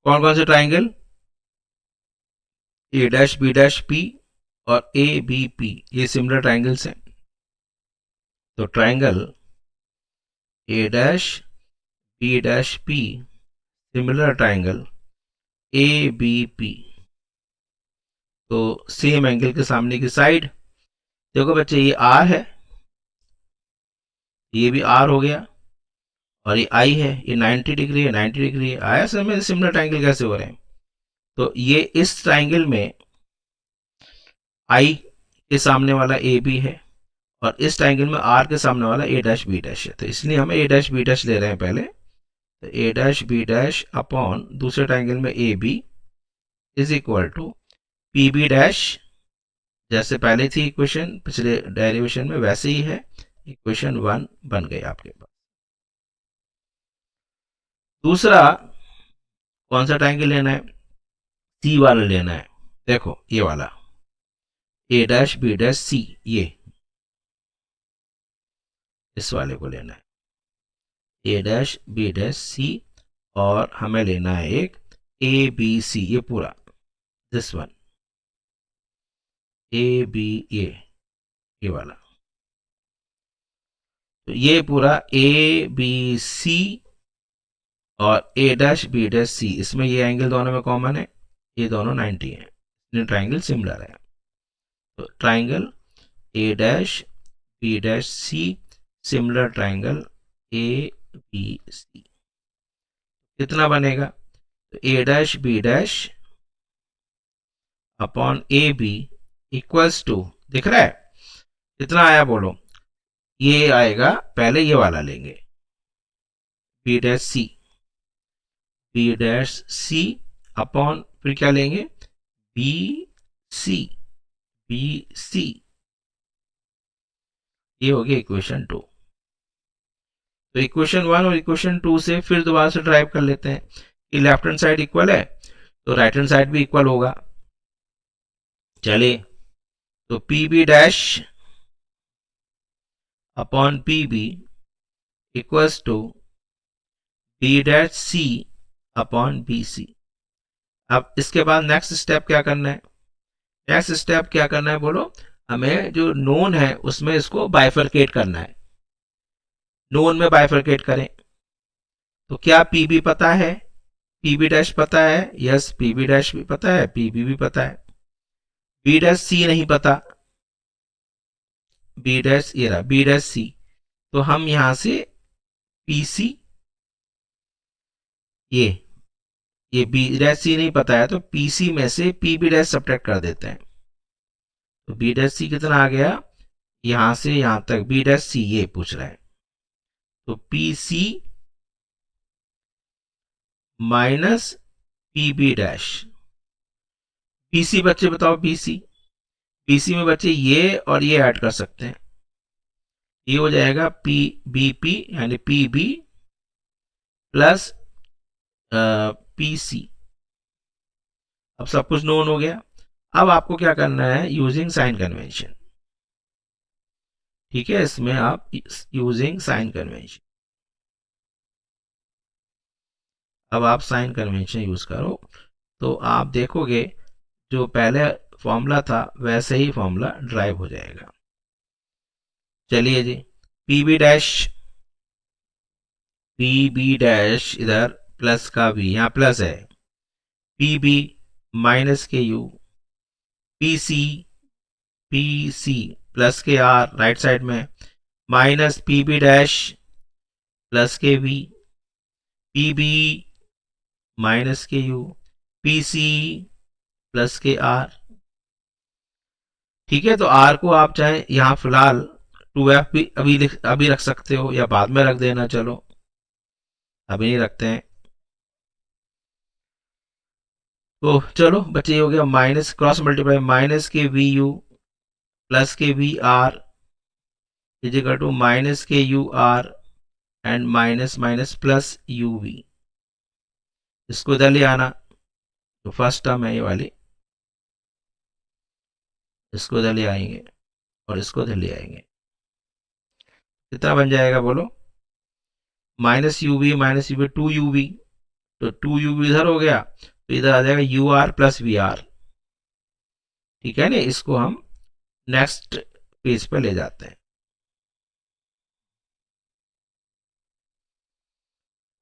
A: कौन कौन से triangle, A dash B dash P और ए बी पी, ये सिमिलर ट्राइंगल्स हैं। तो triangle A dash B dash P, similar triangle A B P, तो सेम एंगल के सामने की साइड। देखो बच्चे, ये आर है, ये भी आर हो गया, और ये आई है, ये 90 डिग्री है, 90 डिग्री है। आया समझ सिमिलर ट्राइंगल कैसे हो रहे हैं। तो ये इस ट्राइंगल में आई के सामने वाला ए बी है, और इस ट्राइंगल में आर के सामने वाला ए डैश बी डैश है, तो इसलिए हम ए डैश बी डैश ले रहे हैं पहले। तो A dash B dash upon दूसरे ट्राइंगल में A B is equal to P B dash, जैसे पहले थी इक्वेशन पिछले डेरिवेशन में वैसे ही है, इक्वेशन 1 बन गई आपके पास। दूसरा कौन सा ट्राइंगल लेना है, सी वाला लेना है। देखो ये वाला ए डैश बी डैश सी, ये इस वाले को लेना है, ए डैश बी डैश सी, और हमें लेना है एक ए बी सी, ये पूरा दिस वन ए बी, ये वाला। तो ये पूरा ए बी सी और ए डैश बी डैश सी, इसमें ये एंगल दोनों में कॉमन है, ये दोनों 90 है, इसलिए ट्राइंगल सिमिलर है। तो triangle A dash B dash C, similar triangle A B C, कितना बनेगा, तो A dash B dash upon A B equals to, दिख रहा है कितना आया बोलो, ये आएगा, पहले ये वाला लेंगे बी डैश सी, बी डैश सी अपॉन फिर क्या लेंगे, बी सी, बी सी, ये हो गया इक्वेशन 2। तो इक्वेशन 1 और इक्वेशन 2 से फिर दोबारा से ड्राइव कर लेते हैं कि लेफ्ट हैंड साइड इक्वल है तो राइट हैंड साइड भी इक्वल होगा। चलिए, तो P B dash upon P B equals to B dash C upon B C. अब इसके बाद नेक्स्ट स्टेप क्या करना है, नेक्स्ट स्टेप क्या करना है बोलो, हमें जो नोन है उसमें इसको बाइफरकेट करना है। नोन में बाइफरकेट करें तो क्या पी बी पता है, पी बी डैश पता है, यस पी बी डैश भी पता है, पी बी भी पता है, बी डैश सी नहीं पता, बी डैश ये रहा बी डैश सी, तो हम यहां से पी सी, ये बी डैश सी नहीं पता है, तो पी सी में से पी बी डैश सब्ट्रैक्ट कर देते हैं। तो बी डैश सी कितना आ गया, यहां से यहां तक बी डैश सी, ये पूछ रहा है, तो P C minus P B dash, P C बच्चे बताओ, पी सी, पी सी में बच्चे ये और ये ऐड कर सकते हैं, ये हो जाएगा पी बी पी यानी P B plus P C. अब सब कुछ नोन हो गया। अब आपको क्या करना है, यूजिंग साइन कन्वेंशन, ठीक है, इसमें आप यूजिंग साइन कन्वेंशन, अब आप साइन कन्वेंशन यूज करो तो आप देखोगे जो पहले फॉर्मूला था वैसे ही फॉर्मूला ड्राइव हो जाएगा। चलिए जी, पी बी डैश इधर प्लस का बी, यहां प्लस है, पी बी माइनस के यू, पी सी प्लस के आर राइट साइड में, minus P B dash plus के वी, पी बी माइनस के यू, पी सी प्लस के आर। ठीक है, तो आर को आप चाहे यहां फिलहाल 2f भी अभी रख सकते हो या बाद में रख देना, चलो अभी नहीं रखते हैं। तो चलो बच्चे, हो गया माइनस क्रॉस मल्टीप्लाई माइनस के वी यू प्लस के V R is equal to minus के U R and minus minus plus U V. इसको इधर ले आना, तो फर्स्ट टर्म है ये वाली, इसको इधर ले आएंगे और इसको इधर ले आएंगे। कितना बन जाएगा बोलो? माइनस यू बी 2 ub, तो 2 ub इधर हो गया, तो इधर आ जाएगा U R plus V R. ठीक है ना, इसको हम नेक्स्ट पेज पे ले जाते हैं।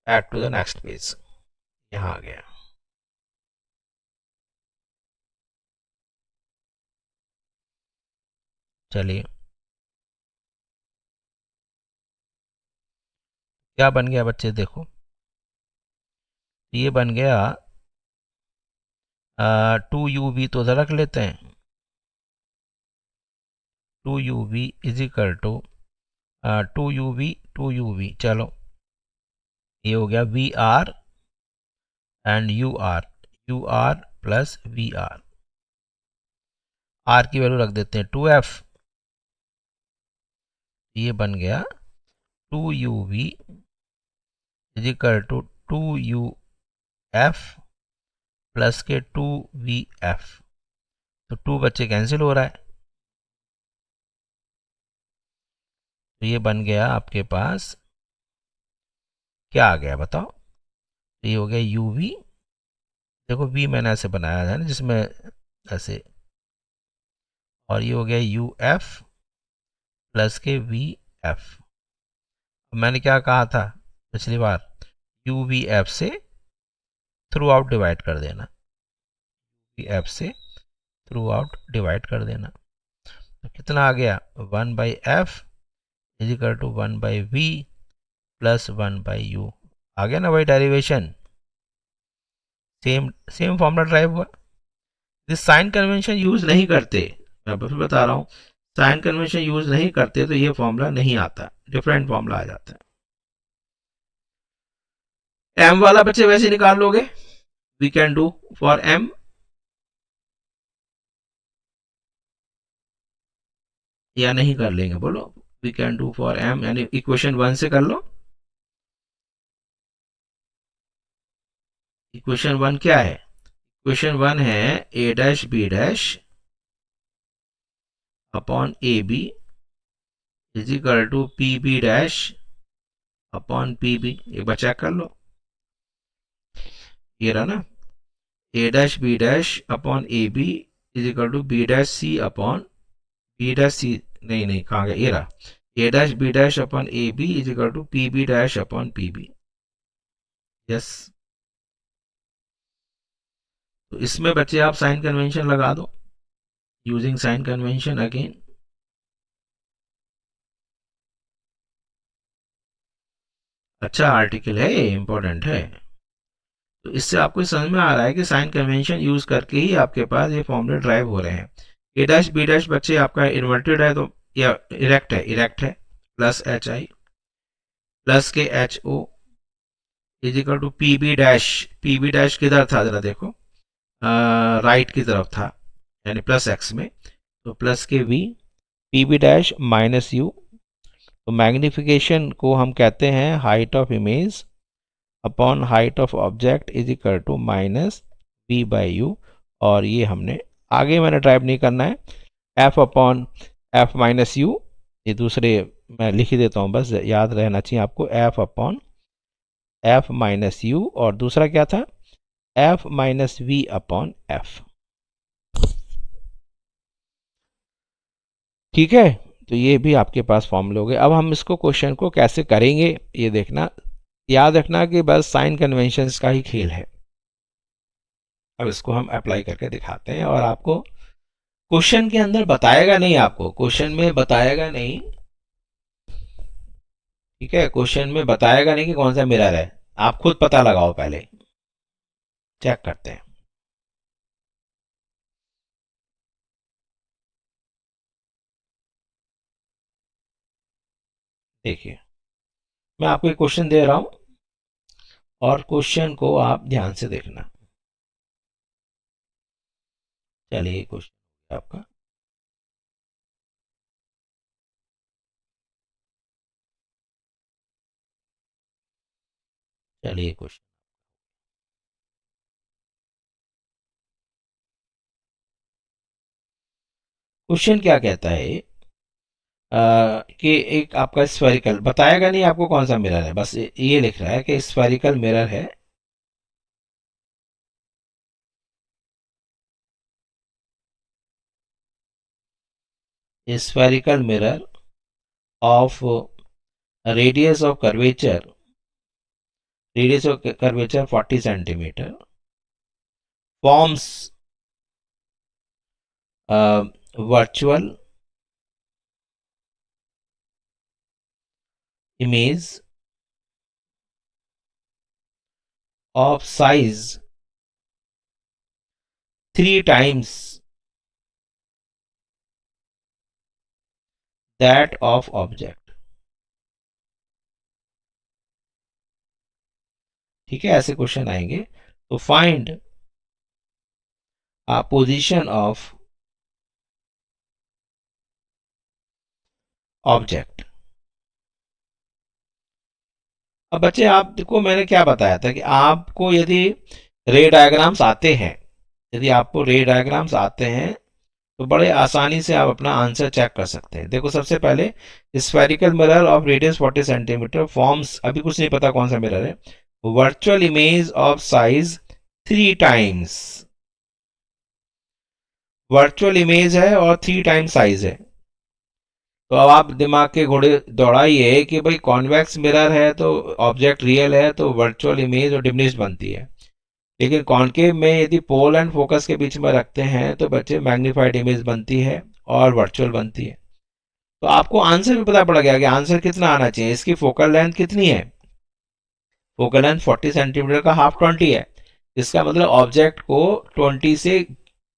A: Add to the next page, यहां आ गया। चलिए, क्या बन गया बच्चे देखो, ये बन गया 2 ub, तो उधर रख लेते हैं। 2 ub is equal to 2 ub, चलो ये हो गया V R and U R plus V R. R की वैल्यू रख देते हैं 2f, ये बन गया 2 ub is equal to 2uf plus के 2vf। तो 2 बच्चे कैंसिल हो रहा है, तो ये बन गया आपके पास, क्या आ गया बताओ? तो ये हो गया uv, देखो v मैंने ऐसे बनाया था ना जिसमें ऐसे, और ये हो गया uf प्लस के vf। मैंने क्या कहा था पिछली बार, uvf से थ्रू आउट डिवाइड कर देना, uvf से थ्रू आउट डिवाइड कर देना। तो कितना आ गया? 1/f is equal to 1/v plus 1/u। आ गया ना वही डेरिवेशन, सेम फॉर्मूला ड्राइव हुआ। दिस साइन कन्वेंशन यूज नहीं करते, मैं बस बता रहा हूँ, साइन कन्वेंशन यूज नहीं करते तो ये फॉर्मूला नहीं आता, डिफरेंट फॉर्मूला आ जाता है। m वाला बच्चे वैसे निकाल लोगे, we can do for m, या नहीं कर लेंगे बोलो? We can do for m, यानी इक्वेशन 1 से कर लो। इक्वेशन 1 क्या है? इक्वेशन 1 है a dash b dash upon A B is equal to P B dash upon P B. एक बार चेक कर लो, ये रहा ना, A dash B dash upon A B is equal to B dash C upon B dash C, नहीं कहाँ गया, ये रहा, A dash B dash upon A B is equal to P B dash upon P B. Yes, तो इसमें बच्चे आप sign convention लगा दो, यूजिंग साइन कन्वेंशन अगेन। अच्छा आर्टिकल है, इंपॉर्टेंट है। तो इससे आपको समझ में आ रहा है कि साइन कन्वेंशन यूज करके ही आपके पास ये फॉर्मूले ड्राइव हो रहे हैं। ए डैश बी डैश बच्चे आपका इन्वर्टेड है, तो या इरेक्ट है प्लस एच आई प्लस के H O is equal to P B dash किधर था जरा देखो, राइट की तरफ था, यानी प्लस एक्स में, तो प्लस के V, P B dash minus U. तो मैग्निफिकेशन को हम कहते हैं height of image upon height of object is equal to minus V by U. और ये हमने आगे मैंने ड्राइव नहीं करना है, F upon F minus you, ये दूसरे मैं लिख ही देता हूँ, बस याद रहना चाहिए आपको, F upon F minus U, और दूसरा क्या था, F minus V upon F. ठीक है, तो ये भी आपके पास फॉर्मूले हो गए। अब हम इसको क्वेश्चन को कैसे करेंगे ये देखना, याद रखना कि बस साइन कन्वेंशंस का ही खेल है। अब इसको हम अप्लाई करके दिखाते हैं, और आपको क्वेश्चन के अंदर बताएगा नहीं, आपको क्वेश्चन में बताएगा नहीं ठीक है, क्वेश्चन में बताएगा नहीं कि कौन सा मिरर है, आप खुद पता लगाओ, पहले चेक करते हैं। देखिए, मैं आपको एक क्वेश्चन दे रहा हूं और क्वेश्चन को आप ध्यान से देखना। चलिए, क्वेश्चन आपका, चलिए क्वेश्चन, क्वेश्चन क्या कहता है कि एक आपका स्फेरिकल, बताएगा नहीं आपको कौन सा मिरर है, बस ये लिख रहा है कि स्फेरिकल मिरर है, spherical mirror of radius of curvature 40 centimeter forms virtual image of size 3 times that of object। ठीक है, ऐसे क्वेश्चन आएंगे। तो फाइंड पोजीशन ऑफ ऑब्जेक्ट। अब बच्चे, आपको मैंने क्या बताया था कि आपको यदि रे डायग्राम्स आते हैं, यदि आपको रे डायग्राम्स आते हैं तो बड़े आसानी से आप अपना आंसर चेक कर सकते हैं। देखो, सबसे पहले spherical mirror of radius 40 centimetre forms, अभी कुछ नहीं पता कौन सा मिरर है, virtual image of size 3 times, virtual image है और 3 टाइम्स साइज है। तो अब आप दिमाग के घोड़े दौड़ाइए कि भाई कॉन्वेक्स मिरर है तो ऑब्जेक्ट रियल है तो वर्चुअल इमेज और डिमिनिश्ड बनती है, लेकिन कॉन्केव में यदि पोल एंड फोकस के बीच में रखते हैं तो बच्चे मैग्नीफाइड इमेज बनती है और वर्चुअल बनती है। तो आपको आंसर भी पता पड़ गया कि आंसर कितना आना चाहिए, इसकी फोकल लेंथ कितनी है, फोकल लेंथ 40 सेंटीमीटर का हाफ 20 है। इसका मतलब ऑब्जेक्ट को 20 से,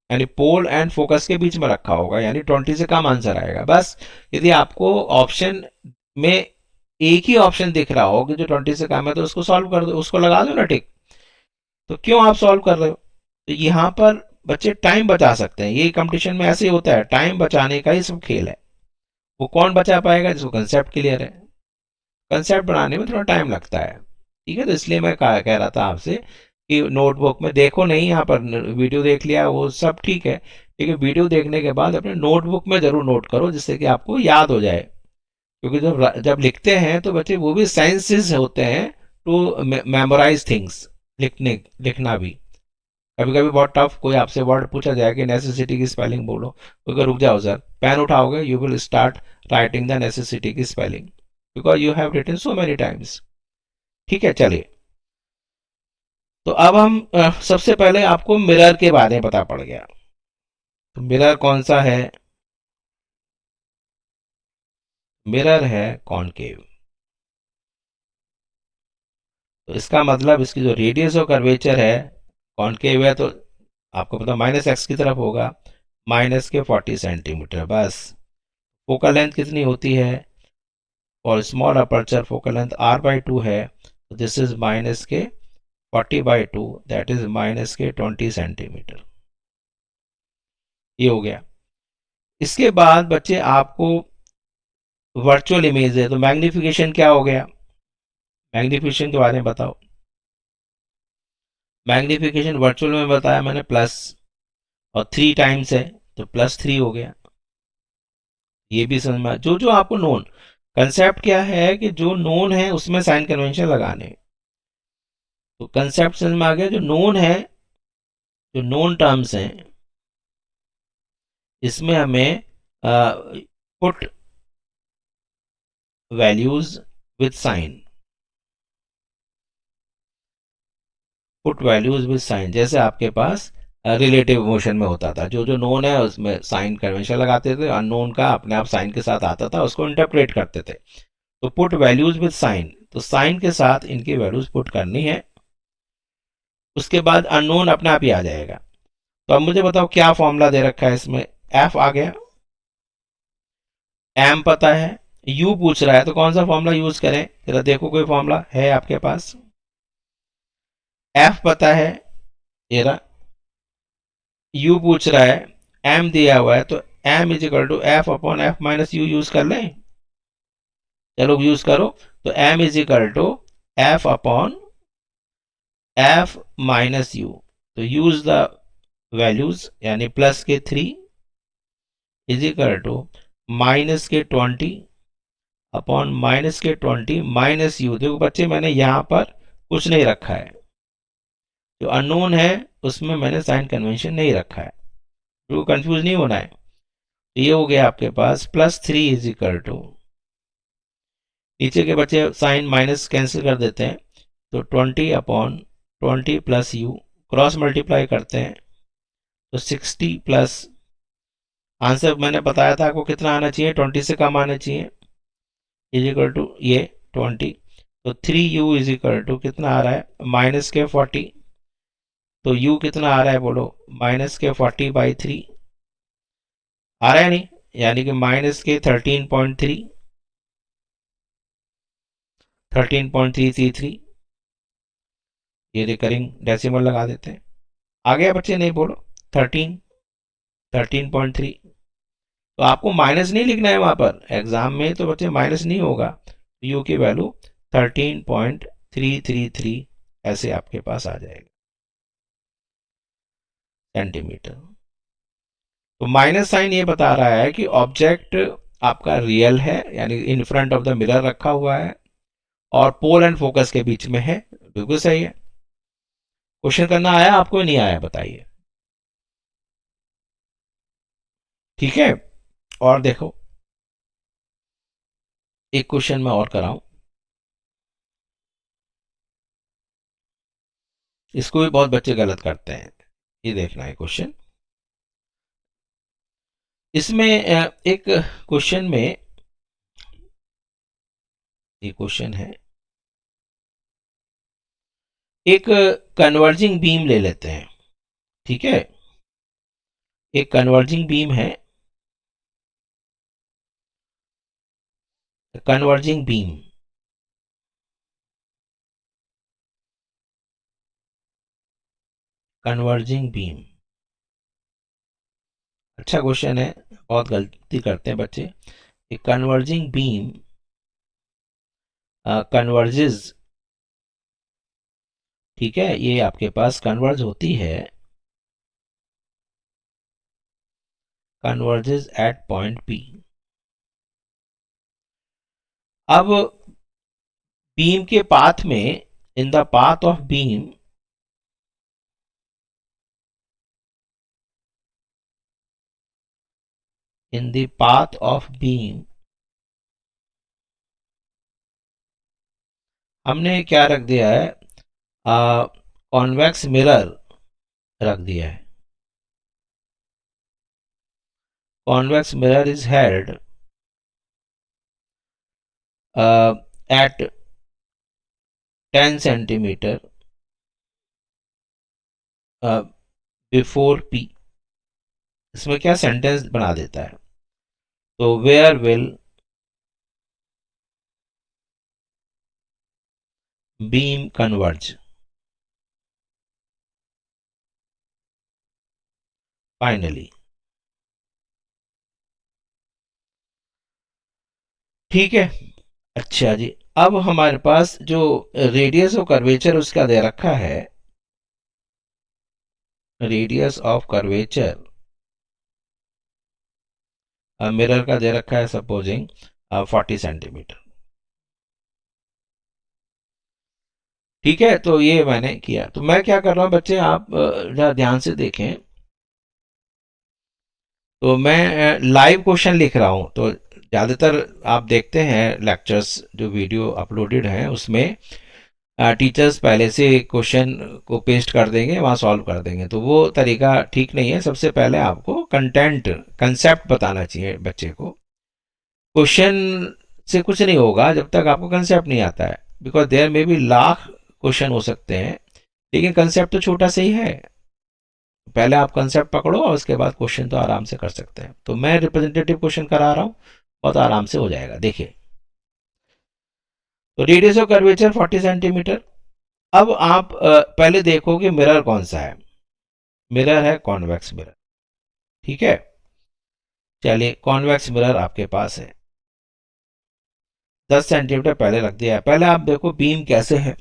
A: यानी पोल एंड फोकस के बीच में रखा होगा, यानी 20 से कम आंसर आएगा। बस यदि आपको ऑप्शन में एक ही ऑप्शन दिख रहा हो कि जो 20 से कम है तो उसको सॉल्व कर दो, उसको लगा दो ना टिक। तो क्यों आप सॉल्व कर रहे हो? तो यहाँ पर बच्चे टाइम बचा सकते हैं, ये कंपटीशन में ऐसे ही होता है, टाइम बचाने का ही सब खेल है। वो कौन बचा पाएगा जिसको कंसेप्ट क्लियर है, कंसेप्ट बनाने में थोड़ा टाइम लगता है। ठीक है, तो इसलिए मैं कह रहा था आपसे कि नोटबुक में देखो नहीं, यहाँ पर वीडियो देख लिया वो सब ठीक है, लेकिन वीडियो देखने के बाद अपने नोटबुक में जरूर नोट करो जिससे कि आपको याद हो जाए। क्योंकि जब जब लिखते हैं तो बच्चे वो भी सेंसेस होते हैं टू मेमोराइज थिंग्स, लिखना भी कभी कभी बहुत टफ, कोई आपसे वर्ड पूछा जाए कि नेसेसिटी की स्पेलिंग बोलो, तो रुक जाओ सर, पेन उठाओगे, you will start writing the necessity की spelling because you have written so many times. ठीक है, चलिए, तो अब हम सबसे पहले आपको मिरर के बारे में पता पड़ गया। तो मिरर कौन सा है? मिरर है कॉनकेव। तो इसका मतलब इसकी जो रेडियस और कर्वेचर है, कॉनकेव है तो आपको पता माइनस एक्स की तरफ होगा, माइनस के 40 सेंटीमीटर बस। फोकल लेंथ कितनी होती है, और small aperture focal length r/2 है, तो दिस इज माइनस के 40/2, दैट इज माइनस के 20 सेंटीमीटर। ये हो गया। इसके बाद बच्चे आपको वर्चुअल इमेज है, तो मैग्निफिकेशन क्या हो गया, मैग्निफिकेशन के बारे में बताओ। मैग्निफिकेशन वर्चुअल में बताया मैंने प्लस, और 3 टाइम्स है तो +3 हो गया। ये भी समझ में, जो जो आपको नोन, कंसेप्ट क्या है कि जो नोन है उसमें साइन कन्वेंशन लगाने। तो कंसेप्ट समझ में आ गया, जो नोन है, जो नोन टर्म्स हैं, इसमें हमें put values with sign, put values with sign, जैसे आपके पास रिलेटिव मोशन में होता था, जो जो नोन है उसमें साइन कन्वेंशन लगाते थे, अननोन का अपने आप साइन के साथ आता था, उसको इंटरप्रेट करते थे। तो पुट वैल्यूज विद साइन, तो साइन के साथ इनकी वैल्यूज पुट करनी है, उसके बाद अननोन अपने आप ही आ जाएगा। तो अब मुझे बताओ क्या फॉर्मूला दे रखा है इसमें, एफ आ गया, एम पता है, यू पूछ रहा है तो कौन सा फॉर्मूला यूज करें, जरा देखो कोई फॉर्मूला है आपके पास। एफ पता है ये रहा, यू पूछ रहा है, एम दिया हुआ है, तो M is equal to F upon F minus U use कर लें, चलो यूज करो। तो M is equal to F upon F minus U, तो यूज द वैल्यूज, यानी प्लस के 3 इज इक्वल टू माइनस के 20 अपॉन माइनस के 20 माइनस यू। देखो बच्चे मैंने यहां पर कुछ नहीं रखा है, जो अननोन है उसमें मैंने साइन कन्वेंशन नहीं रखा है, तो कंफ्यूज नहीं होना है। तो ये हो गया आपके पास +3 इज इक्वल टू, नीचे के बच्चे साइन माइनस कैंसिल कर देते हैं, तो 20 upon 20 plus you, cross multiply करते हैं तो 60 प्लस, आंसर मैंने बताया था आपको कितना आना चाहिए, 20 से कम आना चाहिए, इज इक्वल टू ये 20। तो 3u इज इक्वल टू कितना आ रहा है, माइनस के 40, तो u कितना आ रहा है बोलो, माइनस के 40/3 आ रहा है नहीं, यानी कि माइनस के 13.3, 13.333, ये रिकरिंग डेसिमल लगा देते हैं, आ गया बच्चे, नहीं बोलो 13.3। तो आपको माइनस नहीं लिखना है वहां पर, एग्जाम में तो बच्चे माइनस नहीं होगा, यू की वैल्यू 13.333 ऐसे आपके पास आ जाएगा सेंटीमीटर। तो माइनस साइन ये बता रहा है कि ऑब्जेक्ट आपका रियल है, यानी in front of the mirror रखा हुआ है और पोल एंड फोकस के बीच में है, बिल्कुल सही है। क्वेश्चन करना आया आपको, नहीं आया बताइए, ठीक है। और देखो एक क्वेश्चन मैं और कराऊं, इसको भी बहुत बच्चे गलत करते हैं, ये देखना है क्वेश्चन। इसमें एक क्वेश्चन में, ये क्वेश्चन है, एक कन्वर्जिंग बीम ले लेते हैं, ठीक है, एक कन्वर्जिंग बीम है, कन्वर्जिंग बीम, कन्वर्जिंग बीम, अच्छा क्वेश्चन है, बहुत गलती करते हैं बच्चे। एक कन्वर्जिंग बीम कन्वर्जेस, ठीक है, ये आपके पास कन्वर्ज होती है, कन्वर्जेस एट पॉइंट P। अब बीम के पाथ में, in the path of beam, in the path of beam, हमने क्या रख दिया है, कॉन्वेक्स मिरर रख दिया है, convex mirror is held at 10 centimetre before P। इसमें क्या सेंटेंस बना देता है, तो where will beam converge finally, ठीक है। अच्छा जी, अब हमारे पास जो रेडियस ऑफ कर्वेचर उसका दे रखा है, रेडियस ऑफ कर्वेचर मिरर का दे रखा है, सपोजिंग 40 सेंटीमीटर, ठीक है। तो ये मैंने किया, तो मैं क्या कर रहा हूं बच्चे, आप जरा ध्यान से देखें, तो मैं लाइव क्वेश्चन लिख रहा हूं, तो ज़्यादातर आप देखते हैं लेक्चर्स जो वीडियो अपलोडेड हैं उसमें टीचर्स पहले से क्वेश्चन को पेस्ट कर देंगे, वहाँ सॉल्व कर देंगे, तो वो तरीका ठीक नहीं है। सबसे पहले आपको कंटेंट कंसेप्ट बताना चाहिए बच्चे को, क्वेश्चन से कुछ नहीं होगा जब तक आपको कंसेप्ट नहीं आता है, बिकॉज देयर में भी लाख क्वेश्चन हो सकते हैं, लेकिन कंसेप्ट तो छोटा सा ही है। पहले आप कंसेप्ट पकड़ो और उसके बाद क्वेश्चन तो आराम से कर सकते हैं। तो मैं रिप्रेजेंटेटिव क्वेश्चन करा रहा हूँ, बहुत आराम से हो जाएगा। देखिए, तो रेडियस ऑफ कर्वेचर 40 सेंटीमीटर। अब आप पहले देखो कि मिरर कौन सा है। मिरर है कॉन्वेक्स मिरर, ठीक है। चलिए, कॉन्वेक्स मिरर आपके पास है, 10 सेंटीमीटर पहले रख दिया है। पहले आप देखो बीम कैसे है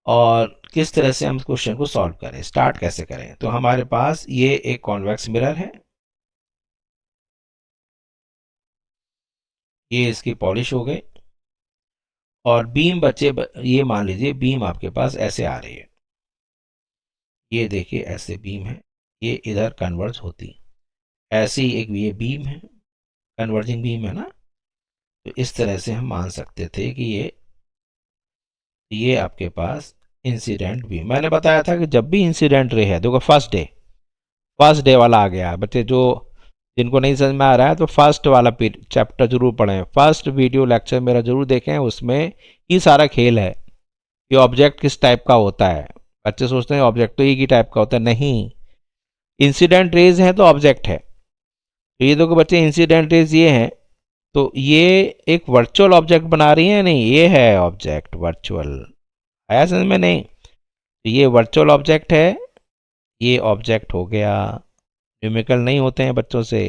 A: और किस तरह से हम क्वेश्चन को सॉल्व करें, स्टार्ट कैसे करें। तो हमारे पास ये एक कॉन्वेक्स मिरर है, ये इसकी पॉलिश हो गई, और बीम बच्चे ये मान लीजिए बीम आपके पास ऐसे आ रही है, ये देखिए ऐसे बीम है, ये इधर कन्वर्ज होती, ऐसी एक ये बीम है, कन्वर्जिंग बीम है ना। तो इस तरह से हम मान सकते थे कि ये आपके पास इंसिडेंट बीम। मैंने बताया था कि जब भी इंसिडेंट रे है, देखो फर्स्ट डे वाला आ गया बच्चे, जो जिनको नहीं समझ में आ रहा है तो फर्स्ट वाला चैप्टर जरूर पढ़ें, फर्स्ट वीडियो लेक्चर मेरा जरूर देखें, उसमें ही सारा खेल है कि ऑब्जेक्ट किस टाइप का होता है। बच्चे सोचते हैं ऑब्जेक्ट तो एक ही टाइप का होता है, नहीं, इंसिडेंट रेज है तो ऑब्जेक्ट है। तो ये देखो बच्चे, इंसिडेंट रेज ये है, तो ये एक वर्चुअल ऑब्जेक्ट बना रही है, नहीं ये है ऑब्जेक्ट वर्चुअल, आया समझ में? नहीं, तो ये वर्चुअल ऑब्जेक्ट है, ये ऑब्जेक्ट हो गया, न्यूमेरिकल नहीं होते हैं बच्चों से।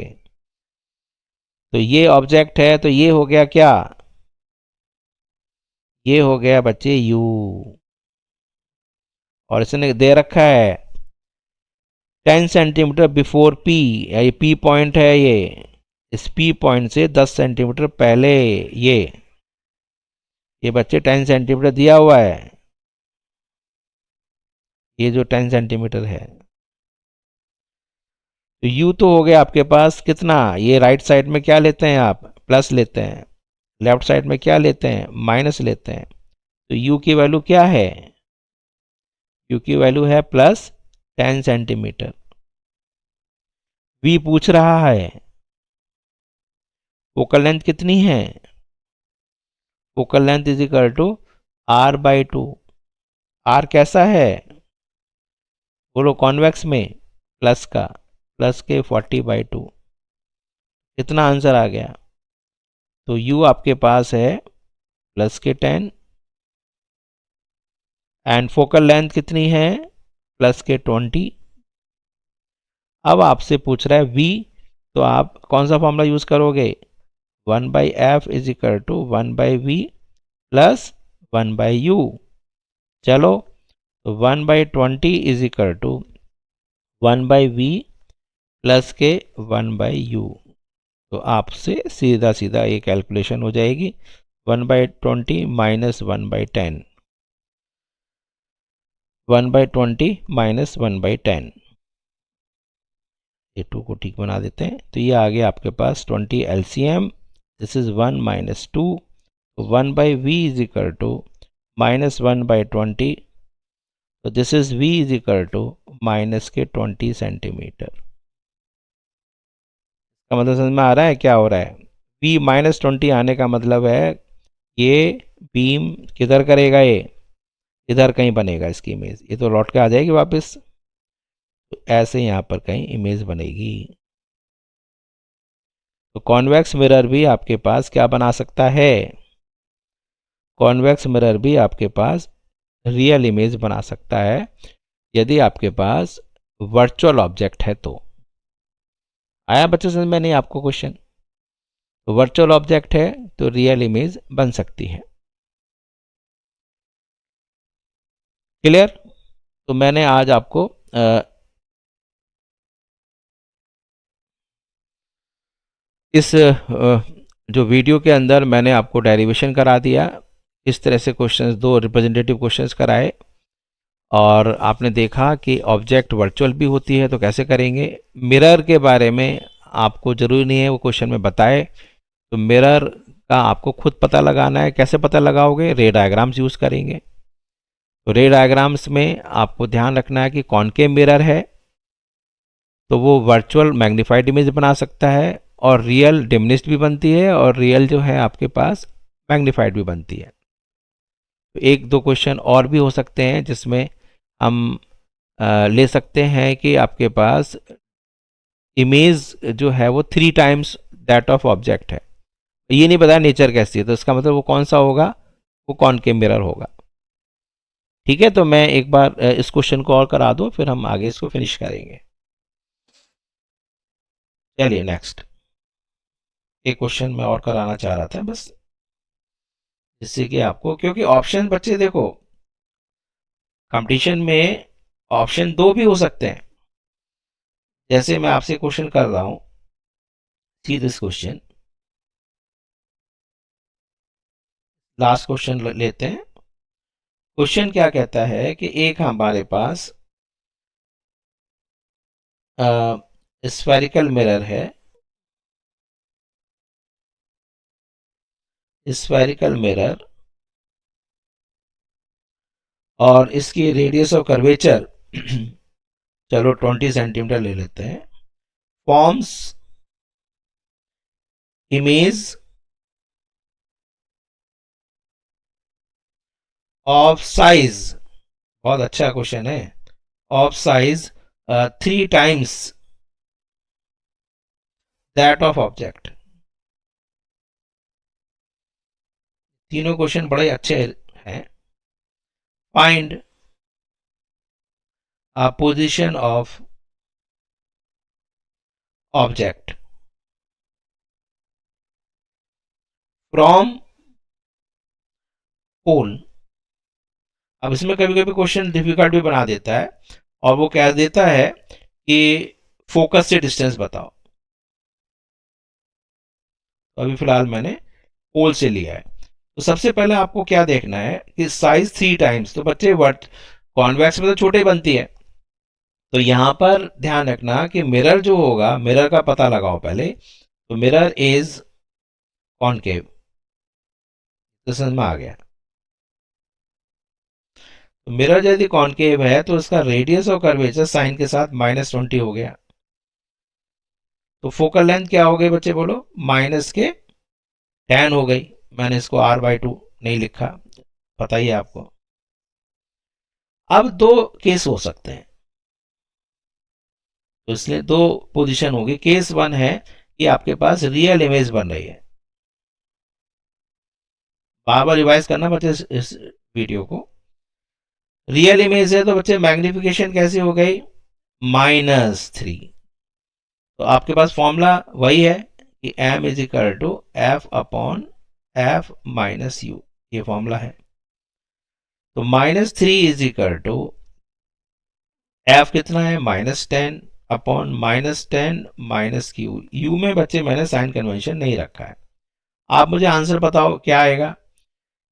A: तो ये ऑब्जेक्ट है, तो ये हो गया क्या, ये हो गया बच्चे यू, और इसने दे रखा है 10 सेंटीमीटर बिफोर पी, ये पी पॉइंट है, ये इस पी पॉइंट से 10 सेंटीमीटर पहले, ये बच्चे 10 सेंटीमीटर दिया हुआ है, ये जो 10 सेंटीमीटर है। तो u तो हो गया आपके पास कितना, ये राइट साइड में क्या लेते हैं आप, प्लस लेते हैं, लेफ्ट साइड में क्या लेते हैं, माइनस लेते हैं। तो u की वैल्यू क्या है, u की वैल्यू है प्लस 10 सेंटीमीटर। v पूछ रहा है फोकल लेंथ कितनी है, focal length is equal to r/2। r कैसा है, बोलो कॉन्वेक्स में, प्लस का, प्लस के 40/2, कितना आंसर आ गया। तो u आपके पास है प्लस के 10, एंड फोकल लेंथ कितनी है, प्लस के 20। अब आपसे पूछ रहा है v, तो आप कौन सा फॉर्मूला यूज करोगे, 1/f is equal to 1/v plus 1/u। चलो, तो 1/20 is equal to 1/v plus के 1/u। तो आपसे सीधा सीधा ये कैलकुलेशन हो जाएगी, 1/20 माइनस 1/10, 1/20 माइनस 1/10, ये 2 को ठीक बना देते हैं। तो ये आ गया आपके पास 20 LCM, this is 1 minus 2, 1/v is equal to minus 1/20, तो this is v is equal to minus के 20 सेंटीमीटर। का मतलब समझ में आ रहा है क्या हो रहा है, v -20 आने का मतलब है ये बीम किधर करेगा, ये इधर कहीं बनेगा इसकी इमेज, ये तो लौट के आ जाएगी वापस, तो ऐसे यहाँ पर कहीं इमेज बनेगी। तो कॉन्वेक्स मिरर भी आपके पास क्या बना सकता है, कॉन्वेक्स मिरर भी आपके पास रियल इमेज बना सकता है, यदि आपके पास वर्चुअल ऑब्जेक्ट है तो। आया बच्चों समझ में नहीं आपको क्वेश्चन, तो वर्चुअल ऑब्जेक्ट है तो रियल इमेज बन सकती है। क्लियर? तो मैंने आज आपको इस जो वीडियो के अंदर मैंने आपको डेरिवेशन करा दिया, इस तरह से क्वेश्चंस, 2 रिप्रेजेंटेटिव क्वेश्चंस कराए, और आपने देखा कि ऑब्जेक्ट वर्चुअल भी होती है तो कैसे करेंगे। मिरर के बारे में आपको ज़रूरी नहीं है वो क्वेश्चन में बताए, तो मिरर का आपको खुद पता लगाना है। कैसे पता लगाओगे, रे डायग्राम्स यूज़ करेंगे। तो रे डायग्राम्स में आपको ध्यान रखना है कि कॉनकेव मिरर है तो वो वर्चुअल मैग्नीफाइड इमेज बना सकता है, और रियल डिमिनिश्ड भी बनती है और रियल जो है आपके पास मैग्नीफाइड भी बनती है। तो एक दो क्वेश्चन और भी हो सकते हैं जिसमें हम ले सकते हैं कि आपके पास इमेज जो है वो 3 टाइम्स दैट ऑफ ऑब्जेक्ट है। ये नहीं पता नेचर कैसी है, तो इसका मतलब वो कौन सा होगा, वो कॉनकेव मिरर होगा। ठीक है, तो मैं एक बार इस क्वेश्चन को और करा दूं, फिर हम आगे इसको फिनिश करेंगे। चलिए नेक्स्ट, एक क्वेश्चन मैं और कराना चाह रहा था बस, जिससे कि आपको, क्योंकि ऑप्शन बच्चे देखो कंपटीशन में ऑप्शन 2 भी हो सकते हैं। जैसे मैं आपसे क्वेश्चन कर रहा हूं, see this question, last question लेते हैं। क्वेश्चन क्या कहता है कि एक हमारे पास स्फेरिकल मिरर है, स्फेरिकल मिरर, और इसकी रेडियस ऑफ कर्वेचर चलो 20 सेंटीमीटर ले लेते हैं, फॉर्म्स इमेज ऑफ साइज, बहुत अच्छा क्वेश्चन है, of size 3 times that of object. तीनों क्वेश्चन बड़े अच्छे हैं। Find position of object from pole. अब इसमें कभी कभी क्वेश्चन डिफिकल्ट भी बना देता है, और वो कह देता है कि फोकस से डिस्टेंस बताओ। तो अभी फिलहाल मैंने पोल से लिया है। तो सबसे पहले आपको क्या देखना है कि साइज 3 टाइम्स, तो बच्चे वर्ट कॉन्वेक्स में तो छोटे बनती है, तो यहां पर ध्यान रखना कि मिरर जो होगा, मिरर का पता लगाओ पहले। तो मिरर इज कॉनकेव, तो समझ में आ गया। तो मिरर यदि कॉनकेव है तो इसका रेडियस और कर्वेचर साइन के साथ -20 हो गया। तो फोकल लेंथ क्या हो गई बच्चे बोलो, माइनस के 10 हो गई। मैंने इसको r/2 नहीं लिखा, पता ही है आपको। अब दो केस हो सकते हैं, तो इसलिए दो पोजीशन होगी। केस 1 है कि आपके पास रियल इमेज बन रही है। बार बार रिवाइज करना बच्चे इस वीडियो को। रियल इमेज है तो बच्चे मैग्निफिकेशन कैसी हो गई, -3। तो आपके पास फॉर्मूला वही है कि m is equal to f upon f minus you, ये फॉर्मूला है। तो -3 इज इक्वल टू f कितना है, -10 अपॉन -10 माइनस क्यू। यू में बच्चे मैंने साइन कन्वेंशन नहीं रखा है। आप मुझे आंसर बताओ क्या आएगा।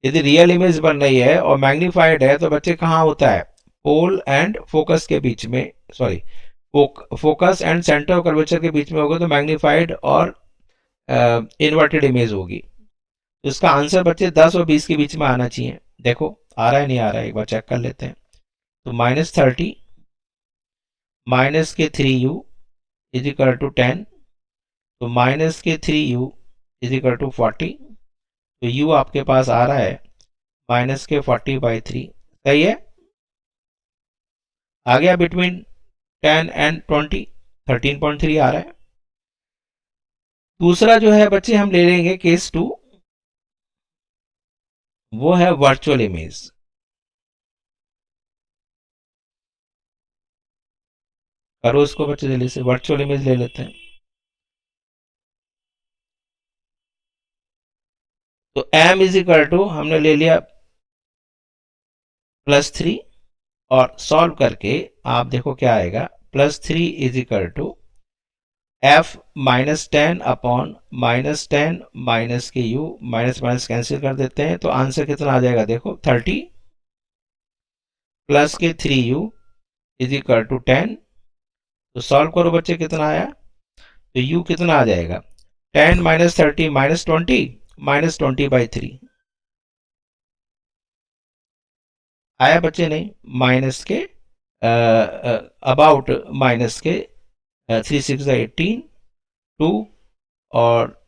A: यदि रियल इमेज बन रही है और मैग्नीफाइड है तो बच्चे कहाँ होता है, पोल एंड फोकस के बीच में, sorry focus and centre of curvature के बीच में होगा, तो मैग्नीफाइड और इन्वर्टेड इमेज होगी। तो इसका आंसर बच्चे 10 और 20 के बीच में आना चाहिए। देखो आ रहा है नहीं आ रहा है, एक बार चेक कर लेते हैं। तो -30 माइनस के 3u इज इक्वल टू 10, तो माइनस के 3u इज इक्वल टू 40। तो u आपके पास आ रहा है -40/3, सही है। आ गया बिटवीन 10 एंड 20, 13.3 आ रहा है। दूसरा जो है बच्चे हम ले लेंगे केस 2, वो है वर्चुअल इमेज। करो इसको बच्चे जल्दी से, वर्चुअल इमेज ले लेते हैं। तो m इज इक्वल टू हमने ले लिया +3, और सॉल्व करके आप देखो क्या आएगा, +3 is equal to f -10 upon -10 minus के u, माइनस माइनस कैंसिल कर देते हैं, तो आंसर कितना आ जाएगा देखो 30 प्लस के 3u इज इक्वल टू 10। तो सॉल्व करो बच्चे कितना आया, तो u कितना आ जाएगा, 10 - 30 -20 -20/3 आया बच्चे, नहीं माइनस के अबाउट माइनस के 3 6 18 2 और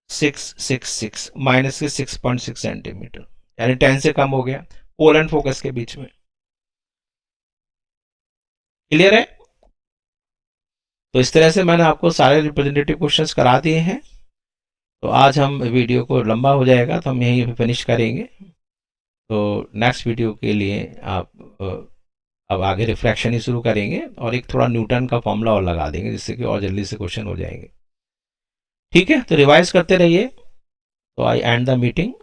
A: 666 माइनस के 6.6 सेंटीमीटर, यानी 10 से कम हो गया पोल एंड फोकस के बीच में। क्लियर है? तो इस तरह से मैंने आपको सारे रिप्रेजेंटेटिव क्वेश्चंस करा दिए हैं। तो आज हम वीडियो को लंबा हो जाएगा तो हम यहीं पे फिनिश करेंगे। तो नेक्स्ट वीडियो के लिए आप अब आगे रिफ्रैक्शन ही शुरू करेंगे और एक थोड़ा न्यूटन का फॉर्मूला और लगा देंगे जिससे कि और जल्दी से क्वेश्चन हो जाएंगे। ठीक है, तो रिवाइज करते रहिए। तो आई एंड द मीटिंग।